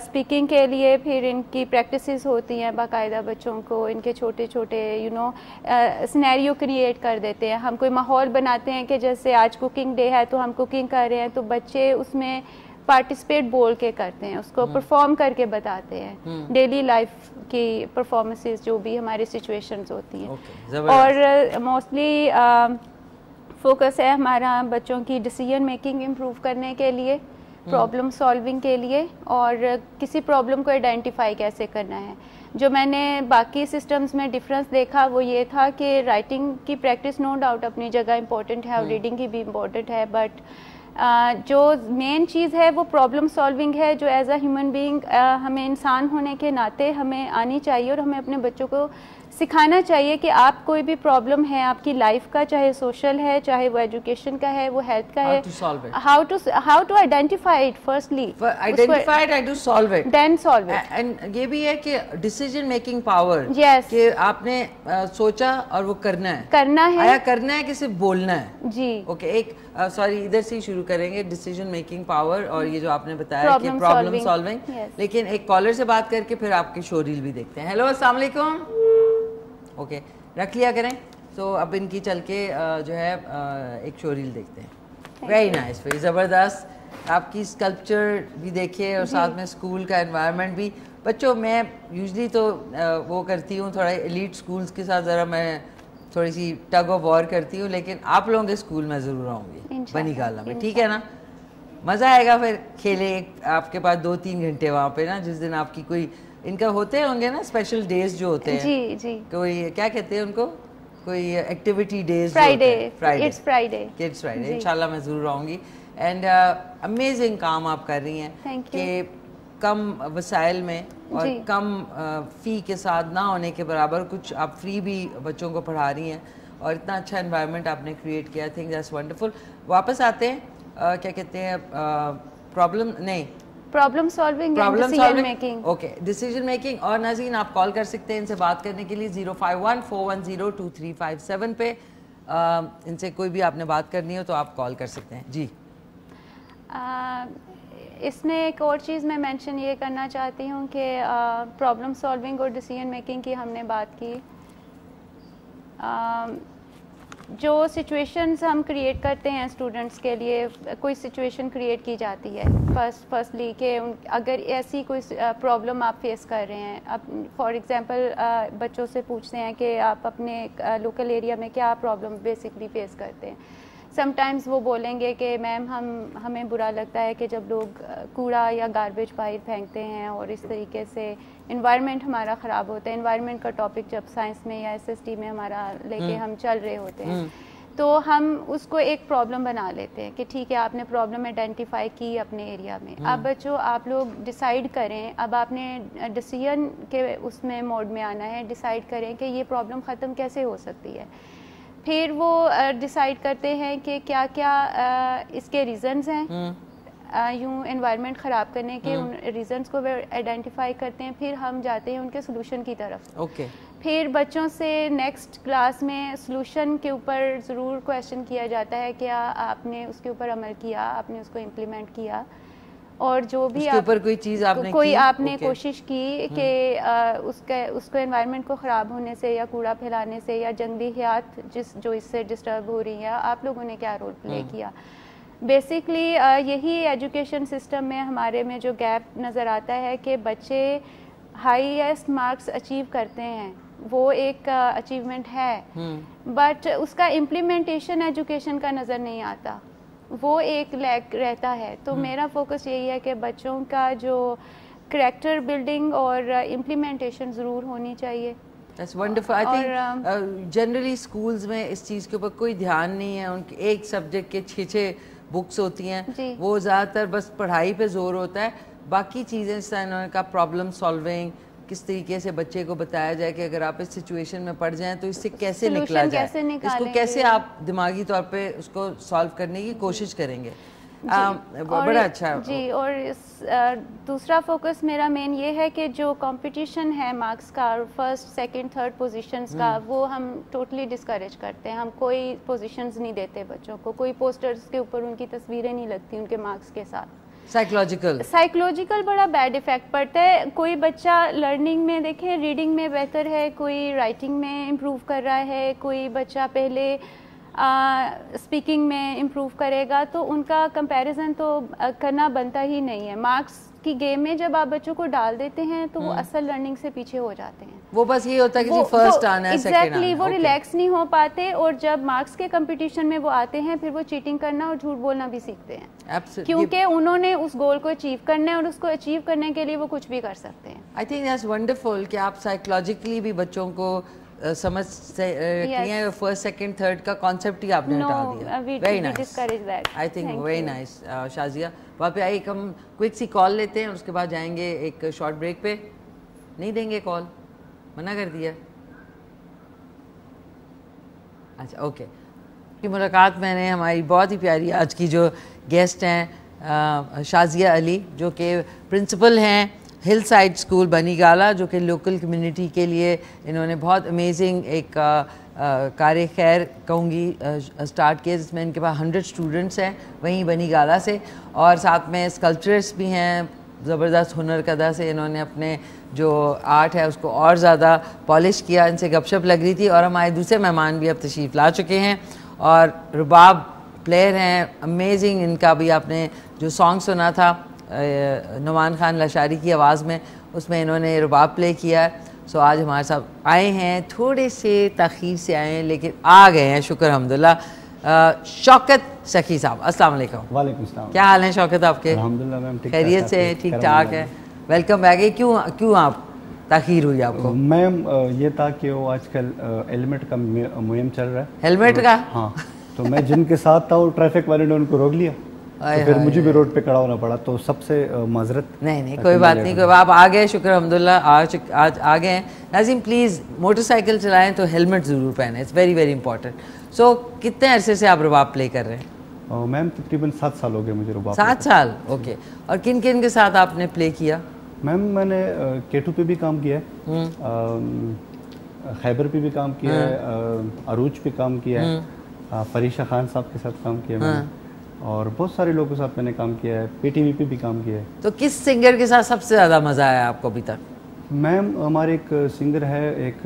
स्पीकिंग के लिए फिर इनकी प्रैक्टिसेस होती हैं बाकायदा। बच्चों को इनके छोटे छोटे सिनेरियो क्रिएट कर देते हैं। हम कोई माहौल बनाते हैं कि जैसे आज कुकिंग डे है तो हम कुकिंग कर रहे हैं, तो बच्चे उसमें पार्टिसिपेट बोल के करते हैं, उसको परफॉर्म करके बताते हैं। डेली लाइफ की परफॉर्मेंसेस जो भी हमारी सिचुएशंस होती हैं। और मोस्टली फोकस है हमारा बच्चों की डिसीजन मेकिंग इम्प्रूव करने के लिए, प्रॉब्लम सॉल्विंग के लिए, और किसी प्रॉब्लम को आइडेंटिफाई कैसे करना है। जो मैंने बाकी सिस्टम्स में डिफरेंस देखा वो ये था कि राइटिंग की प्रैक्टिस नो डाउट अपनी जगह इम्पोर्टेंट है और रीडिंग की भी इम्पोर्टेंट है, बट जो मेन चीज़ है वो प्रॉब्लम सॉल्विंग है, जो एज अ ह्यूमन बीइंग हमें इंसान होने के नाते हमें आनी चाहिए, और हमें अपने बच्चों को सिखाना चाहिए कि आप कोई भी प्रॉब्लम है आपकी लाइफ का, चाहे सोशल है, चाहे वो एजुकेशन का है, वो हेल्थ का है, how to identify it, firstly identify it, to solve it, then solve it. And ये भी है कि डिसीजन मेकिंग पावर, कि आपने सोचा और वो करना है आया करना है कि सिर्फ बोलना है जी। ओके, एक सॉरी इधर से ही शुरू करेंगे, डिसीजन मेकिंग पावर, और ये जो आपने बताया कि प्रॉब्लम सॉल्विंग। लेकिन एक कॉलर से बात करके फिर आपकी शो रील भी देखते हैं। हेलो अस्सलाम वालेकुम। ओके, रख लिया करें। तो अब इनकी चल के जो है एक शो रील देखते हैं। वेरी नाइस, वेरी ज़बरदस्त। आपकी स्कल्पचर भी देखिए और साथ में स्कूल का एनवायरनमेंट भी। बच्चों, मैं यूजली तो वो करती हूँ थोड़ा एलीट स्कूल्स के साथ ज़रा मैं थोड़ी सी टग ऑफ वॉर करती हूँ, लेकिन आप लोगों के स्कूल में ज़रूर आऊँगी बनी गाला में, ठीक है ना? मज़ा आएगा। फिर खेले आपके पास 2-3 घंटे वहाँ पे ना, जिस दिन आपकी कोई इनका होते होंगे ना स्पेशल डेज जो होते हैं जी जी, कोई क्या कहते हैं उनको, कोई activity days, Friday, kids Friday, इंशाल्लाह मैं ज़रूर आऊँगी। एंड अमेजिंग काम आप कर रही हैं कि कम वसाइल में और कम फ़ी के साथ ना होने के बराबर कुछ आप फ्री भी बच्चों को पढ़ा रही हैं, और इतना अच्छा एनवायरनमेंट आपने क्रिएट किया। I think that's wonderful. वापस आते हैं क्या कहते हैं, problem solving, decision making. Okay, decision making. और नाज़रीन, आप कॉल कर सकते हैं इनसे बात करने के लिए 051-410-2357 पे। इनसे कोई भी आपने बात करनी हो तो आप कॉल कर सकते हैं जी। इसमें एक और चीज़ मैं मेंशन ये करना चाहती हूँ कि प्रॉब्लम सॉल्विंग और डिसीजन मेकिंग की हमने बात की। जो सिचुएशंस हम क्रिएट करते हैं स्टूडेंट्स के लिए, कोई सिचुएशन क्रिएट की जाती है फर्स्टली कि अगर ऐसी कोई प्रॉब्लम आप फेस कर रहे हैं, अब फॉर एग्जांपल बच्चों से पूछते हैं कि आप अपने लोकल एरिया में क्या प्रॉब्लम बेसिकली फेस करते हैं। समटाइम्स वो बोलेंगे कि मैम हमें बुरा लगता है कि जब लोग कूड़ा या गार्बेज बाहर फेंकते हैं और इस तरीके से इन्वायरमेंट हमारा ख़राब होता है। इन्वायरमेंट का टॉपिक जब साइंस में या एसएसटी में हमारा लेके हम चल रहे होते हैं तो हम उसको एक प्रॉब्लम बना लेते हैं कि ठीक है आपने प्रॉब्लम आइडेंटिफाई की अपने एरिया में। अब बच्चों आप लोग डिसाइड करें, अब आपने डिसीजन के उसमें मोड में आना है, डिसाइड करें कि ये प्रॉब्लम ख़त्म कैसे हो सकती है। फिर वो डिसाइड करते हैं कि क्या क्या इसके रीज़न्स हैं, यूँ एनवायरनमेंट ख़राब करने के उन रीज़न्स को वे आइडेंटिफाई करते हैं। फिर हम जाते हैं उनके सोल्यूशन की तरफ। फिर बच्चों से नेक्स्ट क्लास में सोल्यूशन के ऊपर ज़रूर क्वेश्चन किया जाता है क्या आपने उसके ऊपर अमल किया, आपने उसको इम्प्लीमेंट किया, और जो भी उसके ऊपर कोई चीज़ आपने कोशिश की कि उसको एनवायरनमेंट को ख़राब होने से या कूड़ा फैलाने से या जंगली हयात जो इससे डिस्टर्ब हो रही है, आप लोगों ने क्या रोल प्ले किया। बेसिकली यही एजुकेशन सिस्टम में हमारे में जो गैप नज़र आता है कि बच्चे हाईएस्ट मार्क्स अचीव करते हैं, वो एक अचीवमेंट है, बट उसका इम्प्लीमेंटेशन एजुकेशन का नज़र नहीं आता, वो एक लैक रहता है। तो मेरा फोकस यही है कि बच्चों का जो करैक्टर बिल्डिंग और इम्प्लीमेंटेशन ज़रूर होनी चाहिए। That's wonderful. I think generally schools में इस चीज़ के ऊपर कोई ध्यान नहीं है। उनके एक सब्जेक्ट के 6 बुक्स होती हैं, वो ज़्यादातर बस पढ़ाई पे जोर होता है, बाकी चीज़ें इन्होंने कहा प्रॉब्लम सॉल्विंग, किस तरीके से बच्चे को बताया जाए कि अगर आप इस सिचुएशन में पड़ जाएं तो इससे कैसे निकला जाए, इसको कैसे आप दिमागी तौर पे उसको सॉल्व करने की कोशिश करेंगे। बड़ा अच्छा जी। और दूसरा फोकस मेरा मेन ये है कि जो कंपटीशन है मार्क्स का, फर्स्ट सेकंड थर्ड पोजीशंस का, वो हम टोटली डिस्करेज करते हैं। हम कोई पोजीशंस नहीं देते बच्चों को, कोई पोस्टर्स के ऊपर उनकी तस्वीरें नहीं लगती उनके मार्क्स के साथ। साइकोलॉजिकल बड़ा बैड इफेक्ट पड़ता है। कोई बच्चा लर्निंग में देखें, रीडिंग में बेहतर है, कोई राइटिंग में इम्प्रूव कर रहा है, कोई बच्चा पहले स्पीकिंग में इम्प्रूव करेगा, तो उनका कंपैरिजन तो करना बनता ही नहीं है। मार्क्स की गेम में जब आप बच्चों को डाल देते हैं तो वो असल लर्निंग से पीछे हो जाते हैं। वो बस ये होता है कि फर्स्ट आना है, एग्जैक्टली वो रिलैक्स नहीं हो पाते, और जब मार्क्स के कंपटीशन में वो आते हैं फिर वो चीटिंग करना और झूठ बोलना भी सीखते हैं, क्योंकि उन्होंने उस गोल को अचीव करना है और उसको अचीव करने के लिए वो कुछ भी कर सकते हैं। आई थिंक दैट्स वंडरफुल कि आप साइकोलॉजिकली भी बच्चों को समझ हैं। फर्स्ट सेकंड थर्ड का कॉन्सेप्ट ही आपने हटा दिया। Very nice, I think very nice. Shazia वहाँ पे आई, हम क्विक सी कॉल लेते हैं, उसके बाद जाएंगे एक शॉर्ट ब्रेक पे। नहीं देंगे कॉल, मना कर दिया। अच्छा ओके, की मुलाकात मैंने हमारी बहुत ही प्यारी आज की जो गेस्ट हैं शाजिया अली, जो कि प्रिंसिपल हैं हिल साइड स्कूल बनीगाला, जो कि लोकल कम्युनिटी के लिए इन्होंने बहुत अमेजिंग एक कार्य खैर कहूँगी स्टार्ट किया, जिसमें इनके पास 100 स्टूडेंट्स हैं वहीं बनीगाला से, और साथ में स्कल्पचर्स भी हैं। ज़बरदस्त हुनर कदा से इन्होंने अपने जो आर्ट है उसको और ज़्यादा पॉलिश किया। इनसे गपशप लग रही थी, और हमारे दूसरे मेहमान भी अब तशरीफ़ ला चुके हैं और रुबाब प्लेयर हैं, अमेजिंग। इनका भी आपने जो सॉन्ग सुना था नुमान खान लशारी की आवाज़ में, उसमें इन्होंने रुबाब प्ले किया है। सो आज हमारे साथ आए हैं, थोड़े से ताख़ीर से आए हैं लेकिन आ गए हैं, शुक्र अल्हम्दुलिल्लाह। शौकत सखी साहब, अस्सलाम वालेकुम। वालेकुम सलाम। क्या हाल है शौकत आपके? अल्हम्दुलिल्लाह मैम, खैरियत से हैं? ठीक ठाक है, वेलकम बैक। क्यों आप ताख़ीर हुई आपको? मैम ये था कि वो आजकल हेलमेट का मुहिम चल रहा है। हेलमेट का? हाँ, तो मैं जिनके साथ था वो ट्रैफिक वाले ने उनको रोक लिया, तो फिर मुझे भी रोड पे खड़ा होना पड़ा, तो सबसे माजरत। नहीं कोई बात नहीं, कोई आप आ गए, शुक्र अल्हम्दुलिल्लाह आज आ गए हैं। नाज़िम प्लीज़ मोटरसाइकिल चलाएं तो हेलमेट ज़रूर पहने, इट्स वेरी वेरी इंपॉर्टेंट। सो कितने अरसे से आप रुबाब प्ले कर रहे हैं? मैम तकरीबन 7 साल हो गए मुझे रुबाब। 7 साल, ओके। और किन किन के साथ आपने प्ले किया? मैम मैंने केटू पे भी काम किया है, खैबर पे भी काम किया है, अरूज पे काम किया है, फरीशा खान साहब के साथ काम किया मैंने, और बहुत सारे लोगों के साथ मैंने काम किया है, पीटीवी पे भी काम किया है। तो किस सिंगर के साथ सबसे ज़्यादा मज़ा आया आपको अभी तक? मैम हमारे एक सिंगर है, एक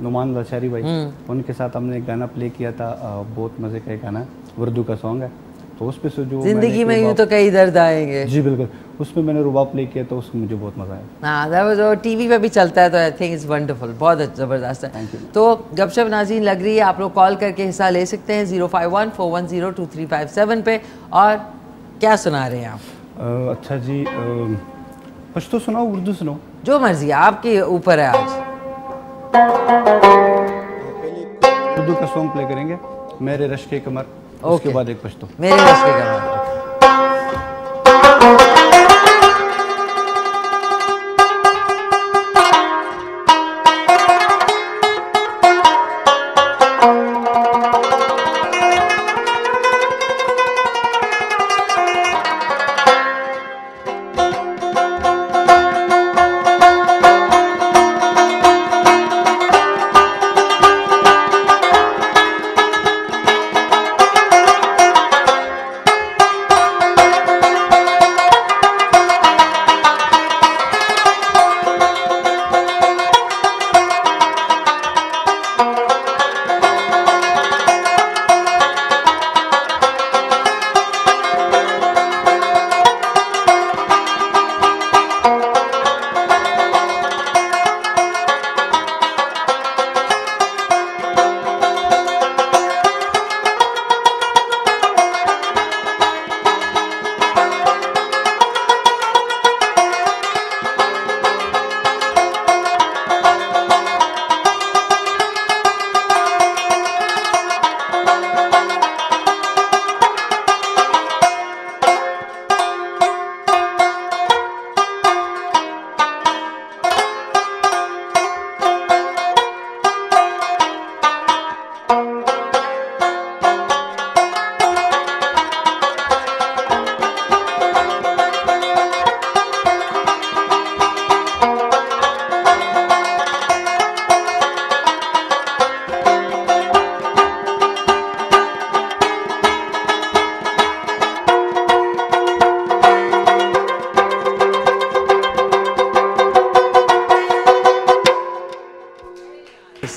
नुमान लाचारी भाई, उनके साथ हमने एक गाना प्ले किया था, बहुत मज़े का एक गाना, उर्दू का सॉन्ग है। तो उस पे से जो जिंदगी में यूं तो कई दर्द आएंगे, जी बिल्कुल, उसमें मैंने रुबाब प्ले किया तो उसमें मुझे बहुत मज़ा आया। हाँ, वो टीवी पे भी चलता है, तो आई थिंक इट्स वंडरफुल, बहुत ज़बरदस्त है। तो गपशप नाज़रीन लग रही है, आप लोग कॉल करके हिस्सा ले सकते हैं 051-410-2357 पे। और क्या सुना रहे हैं आप? अच्छा जी, पश्तो सुनाओ, उर्दू सुनाओ, जो मर्जी, आपके ऊपर है। आज उर्दू का सॉन्ग प्ले करेंगे, मेरे रश के कमर, उसके बाद एक पश्तो, मेरे रश के कमर।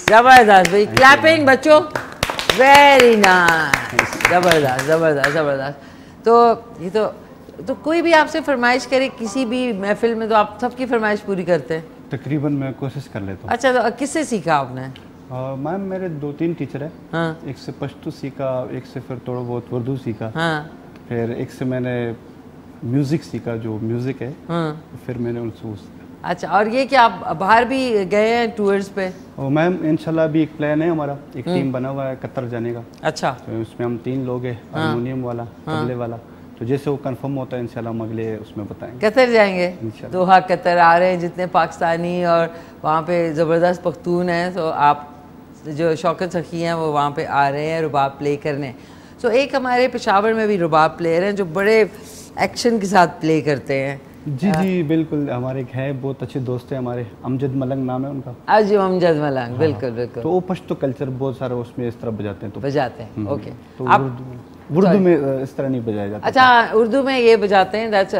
जबरदस्त भाई, क्लैपिंग बच्चों, वेरी नाइस, जबरदस्त जबरदस्त जबरदस्त। तो ये तो कोई भी आपसे फरमाइश करे किसी भी महफिल में, तो आप सबकी फरमाइश पूरी करते हैं? तकरीबन मैं कोशिश कर लेता हूँ। अच्छा, तो किससे सीखा आपने? मैम मेरे 2-3 टीचर है। हाँ। एक से पश्तो सीखा, एक से फिर थोड़ा बहुत उर्दू सीखा। हाँ। फिर एक से मैंने म्यूज़िक सीखा, जो म्यूज़िक है। हाँ। फिर मैंने उनसे। अच्छा, और ये कि आप बाहर भी गए हैं टूर्स पे? मैम इंशाल्लाह अभी एक प्लान है हमारा, एक टीम बना हुआ है कतर जाने का। अच्छा। तो उसमें हम 3 लोग हैं, हारमोनियम वाला, तबले वाला। तो जैसे वो कंफर्म होता है इंशाल्लाह हम अगले उसमें बताएंगे। कतर जाएंगे? दोहा कतर आ रहे हैं जितने पाकिस्तानी, और वहाँ पे ज़बरदस्त पख्तून हैं, तो आप जो शौकत सखी हैं वो वहाँ पे आ रहे हैं रुबाब प्ले करने। सो एक हमारे पेशावर में भी रुबाब प्लेयर हैं जो बड़े एक्शन के साथ प्ले करते हैं। जी जी बिल्कुल, हमारे एक है बहुत अच्छे दोस्त हैं हमारे, अमजद मलंग नाम है उनका। आज अमजद मलंग, बिल्कुल बिल्कुल। तो वो पश्तो कल्चर बहुत सारा उसमें इस तरह बजाते हैं, तो बजाते हैं। ओके, तो उर्दू में इस तरह नहीं बजाया जाता। अच्छा, उर्दू में ये बजाते हैं, दैट्स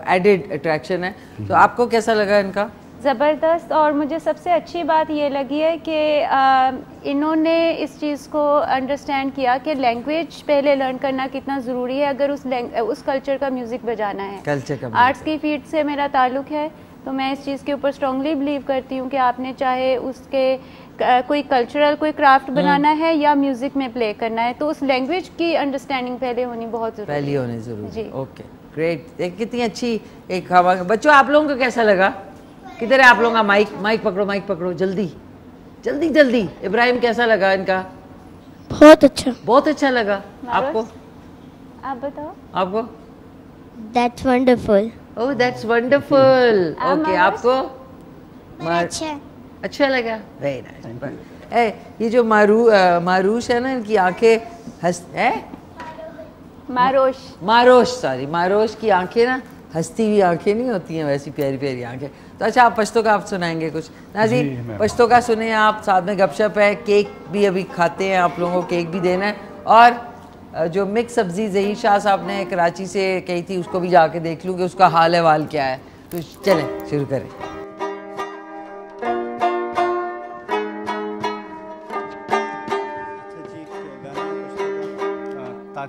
एडेड अट्रैक्शन है। तो आपको कैसा लगा इनका? ज़बरदस्त। और मुझे सबसे अच्छी बात ये लगी है कि इन्होंने इस चीज़ को अंडरस्टैंड किया कि लैंग्वेज पहले लर्न करना कितना ज़रूरी है अगर उस कल्चर का म्यूज़िक बजाना है। कल्चर का आर्ट्स की फील्ड से मेरा ताल्लुक़ है, तो मैं इस चीज़ के ऊपर स्ट्रांगली बिलीव करती हूँ कि आपने चाहे उसके कोई कल्चरल कोई क्राफ्ट बनाना है या म्यूज़िक में प्ले करना है, तो उस लैंग्वेज की अंडरस्टैंडिंग पहले होनी बहुत ज़रूरी है। पहले होनी ज़रूरी है। Okay, great. कितनी अच्छी एक हवा। बच्चों, आप लोगों को कैसा लगा? किधर है आप लोगों का माइक? माइक पकड़ो, माइक पकड़ो, जल्दी जल्दी जल्दी। इब्राहिम, कैसा लगा इनका? बहुत अच्छा। बहुत अच्छा लगा। आपको? आप बताओ। आपको? That's wonderful. Oh, that's wonderful. Okay, आपको? अच्छा। अच्छा लगा। Very nice. ये जो मारूश है ना, इनकी आंखें मारोश की आंखें ना हंसती हुई आंखें नहीं होती हैं, वैसी प्यारी प्यारी आंखें। तो अच्छा, आप पश्तो का आप सुनाएंगे कुछ? नाज़रीन, पश्तो का सुने आप, साथ में गपशप है, केक भी अभी खाते हैं, आप लोगों को केक भी देना है। और जो मिक्स सब्ज़ी ज़हीर शाह साहब ने कराची से कही थी, उसको भी जाके देख लूँ कि उसका हाल अहवाल क्या है। तो चलें शुरू करें।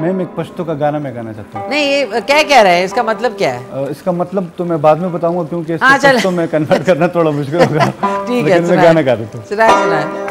मैं एक पश्तो का गाना मैं गाना चाहता हूँ। नहीं ये क्या कह रहे हैं, इसका मतलब क्या है? इसका मतलब तो मैं बाद में बताऊंगा क्योंकि इसको पश्तो में कन्वर्ट करना थोड़ा मुश्किल होगा। ठीक है, मैं गाना गा देता हूँ। सुनाए।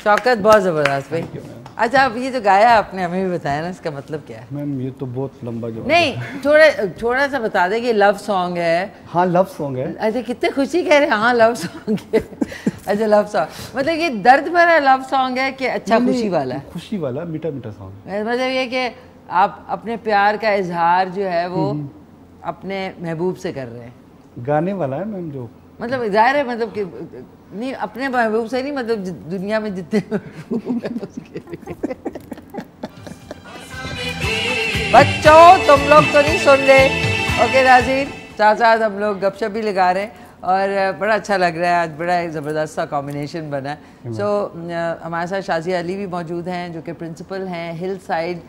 शौकत बहुत ज़बरदस्त भाई। अच्छा अब ये जो गाया आपने हमें भी बताया ना, इसका मतलब क्या है? मैम ये तो बहुत लंबा जवाब नहीं, थोड़ा सा बता दें कि लव सॉन्ग है। हाँ लव सॉन्ग है। अच्छा कितने खुशी कह रहे हैं, हाँ लव सॉन्ग है। अच्छा लव सॉन्ग मतलब ये दर्द भरा लव सॉन्ग है कि अच्छा खुशी वाला? खुशी वाला मीठा मीठा सॉन्ग। मतलब ये कि आप अपने प्यार का इजहार जो है वो अपने महबूब से कर रहे हैं। गाने वाला है मैम जो मतलब जाहिर है मतलब कि नहीं अपने महबूब से नहीं, मतलब दुनिया में जितने महबूब हैं उसके लिए। बच्चों तुम लोग तो नहीं सुन रहे। ओके नाज़रीन, साथ साथ हम लोग गपशप भी लगा रहे हैं और बड़ा अच्छा लग रहा है। आज बड़ा एक ज़बरदस्त सा कॉम्बिनेशन बना है। सो हमारे साथ शाजिया अली भी मौजूद हैं जो कि प्रिंसिपल हैं हिल साइड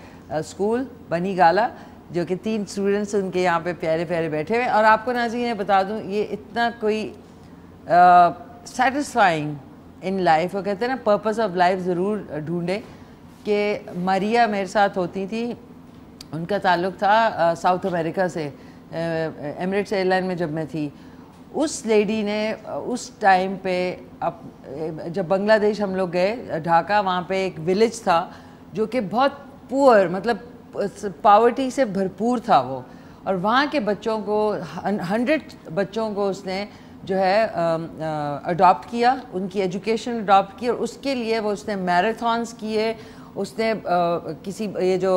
स्कूल बनी गाला, जो कि 3 स्टूडेंट्स उनके यहाँ पे प्यारे प्यारे बैठे हुए। और आपको नाज़रीन बता दूँ ये इतना कोई सेटिस्फाइंग इन लाइफ, वो कहते हैं ना पर्पस ऑफ लाइफ ज़रूर ढूंढे। कि मारिया मेरे साथ होती थी, उनका ताल्लुक़ था साउथ अमेरिका से, एमिरेट्स एयरलाइन में जब मैं थी। उस लेडी ने उस टाइम पे जब बांग्लादेश हम लोग गए ढाका, वहाँ पे एक विलेज था जो कि बहुत पुअर मतलब पावर्टी से भरपूर था वो, और वहाँ के बच्चों को 100 बच्चों को उसने जो है अडॉप्ट किया, उनकी एजुकेशन अडॉप्ट की, और उसके लिए वो उसने मैराथन्स किए। उसने किसी ये जो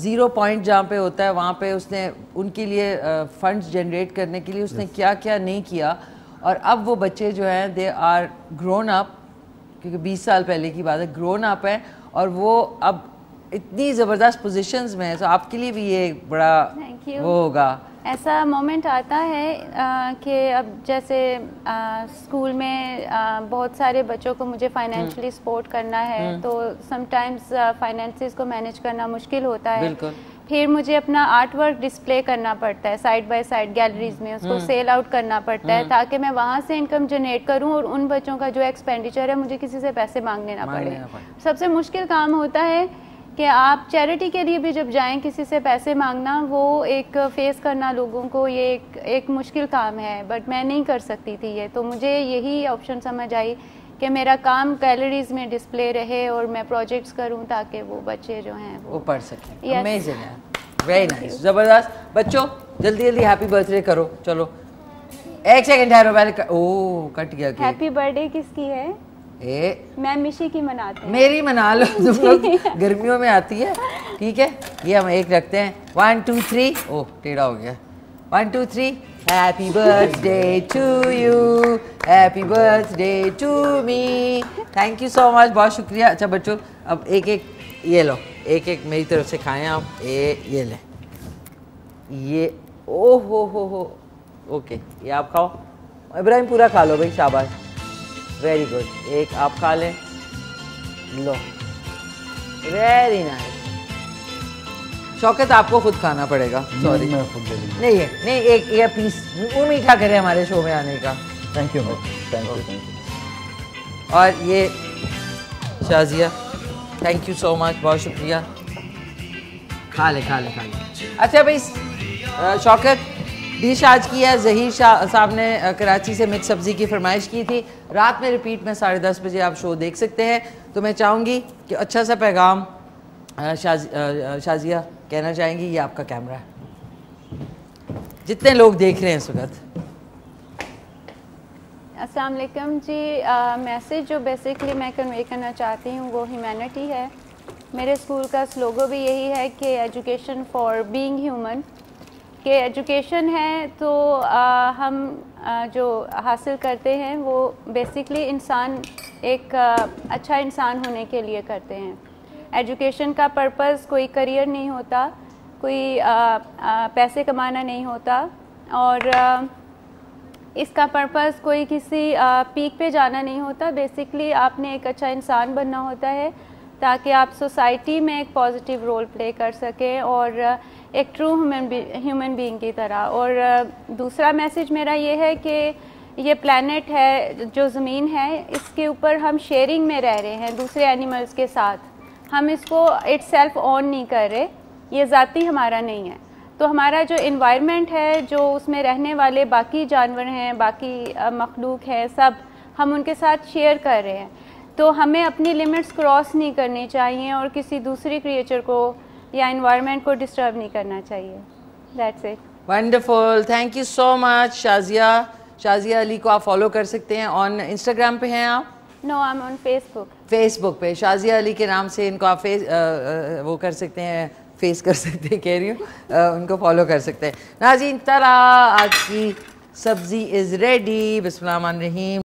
0 पॉइंट जहाँ पे होता है वहाँ पे उसने उनके लिए फंड्स जनरेट करने के लिए उसने क्या क्या नहीं किया। और अब वो बच्चे जो हैं दे आर ग्रोन अप क्योंकि 20 साल पहले की बात है, ग्रोन अप है और वो अब इतनी ज़बरदस्त पोजीशंस में है, तो आपके लिए भी ये बड़ा वो होगा। ऐसा मोमेंट आता है कि अब जैसे स्कूल में बहुत सारे बच्चों को मुझे फाइनेंशियली सपोर्ट करना है, तो समटाइम्स फाइनेंसेस को मैनेज करना मुश्किल होता है। फिर मुझे अपना आर्ट वर्क डिस्प्ले करना पड़ता है साइड बाय साइड गैलरीज में, उसको सेल आउट करना पड़ता है ताकि मैं वहाँ से इनकम जनरेट करूँ और उन बच्चों का जो एक्सपेंडिचर है मुझे किसी से पैसे मांगने ना पड़े। सबसे मुश्किल काम होता है कि आप चैरिटी के लिए भी जब जाएं किसी से पैसे मांगना, वो एक फेस करना लोगों को ये एक मुश्किल काम है, बट मैं नहीं कर सकती थी ये, तो मुझे यही ऑप्शन समझ आई कि मेरा काम गैलरीज में डिस्प्ले रहे और मैं प्रोजेक्ट्स करूं ताकि वो बच्चे जो हैं वो पढ़ सकें। अमेजिंग है, वेरी नाइस, ज़बरदस्त। बच्चों जल्दी जल्दी हैप्पी बर्थडे करो, चलो 1 सेकंड ठहरो पहले। ओह कट गया। हैप्पी बर्थडे किसकी है? मैं मिशी की मनाते हैं। मेरी मना लो, तुम लोग गर्मियों में आती है, ठीक है। ये हम एक रखते हैं, 1 2 3। ओह टेढ़ा हो गया। 1 2 3। Happy birthday to you, happy birthday to me. Thank you so much, बहुत शुक्रिया। अच्छा बच्चों अब एक एक ये लो, एक एक मेरी तरफ से खाएं आप। ये ले, ये ओह हो ओके, ये आप खाओ। इब्राहिम पूरा खा लो भाई, शाबाश, वेरी गुड। एक आप खा लें, लो, वेरी नाइस। शौकत आपको खुद खाना पड़ेगा, सॉरी मैं खुद ले लूँगा। नहीं है, नहीं एक ये पीस वो मीठा करे हमारे शो में आने का। Thank you, thank you. और ये Shazia, thank you so much, बहुत शुक्रिया। खा ले खा ले खा ले। अच्छा भाई शौकत, डिश आज की है, ज़हीर शाह साहब ने कराची से मिक्स सब्ज़ी की फरमाइश की थी। रात में रिपीट में 10:30 बजे आप शो देख सकते हैं। तो मैं चाहूँगी कि अच्छा सा पैगाम शाजिया कहना चाहेंगी, ये आपका कैमरा है, जितने लोग देख रहे हैं इस वक्त। अस्सलाम वालेकुम जी। मैसेज जो बेसिकली मैं कन्वे करना चाहती हूँ वो ह्यूमैनिटी है। मेरे स्कूल का स्लोगो भी यही है कि एजुकेशन फॉर बीइंग ह्यूमन, कि एजुकेशन है तो हम जो हासिल करते हैं वो बेसिकली इंसान एक अच्छा इंसान होने के लिए करते हैं। एजुकेशन का पर्पस कोई करियर नहीं होता, कोई पैसे कमाना नहीं होता, और इसका पर्पस कोई किसी पीक पे जाना नहीं होता। बेसिकली आपने एक अच्छा इंसान बनना होता है ताकि आप सोसाइटी में एक पॉजिटिव रोल प्ले कर सकें और एक ट्रू ह्यूमन बीइंग की तरह। और दूसरा मैसेज मेरा ये है कि ये प्लैनेट है जो ज़मीन है, इसके ऊपर हम शेयरिंग में रह रहे हैं दूसरे एनिमल्स के साथ। हम इसको इटसेल्फ ओन नहीं कर रहे, ये ज़ाती हमारा नहीं है। तो हमारा जो इन्वायरमेंट है, जो उसमें रहने वाले बाकी जानवर हैं, बाकी मखलूक हैं, सब हम उनके साथ शेयर कर रहे हैं। तो हमें अपनी लिमिट्स क्रॉस नहीं करनी चाहिए और किसी दूसरी क्रिएचर को या इन्वायरमेंट को डिस्टर्ब नहीं करना चाहिए। That's it. Wonderful, thank you so much Shazia. Shazia Ali को आप फॉलो कर सकते हैं। ऑन इंस्टाग्राम पे हैं आप? No, I am on Facebook. Facebook पे शाजिया अली के नाम से इनको आप वो कर सकते हैं, फेस कर सकते हैं, कह रही हूँ, उनको फॉलो कर सकते हैं। नाज़रीन, तरह आज की सब्ज़ी is ready. Bismillah Rahman Rahim.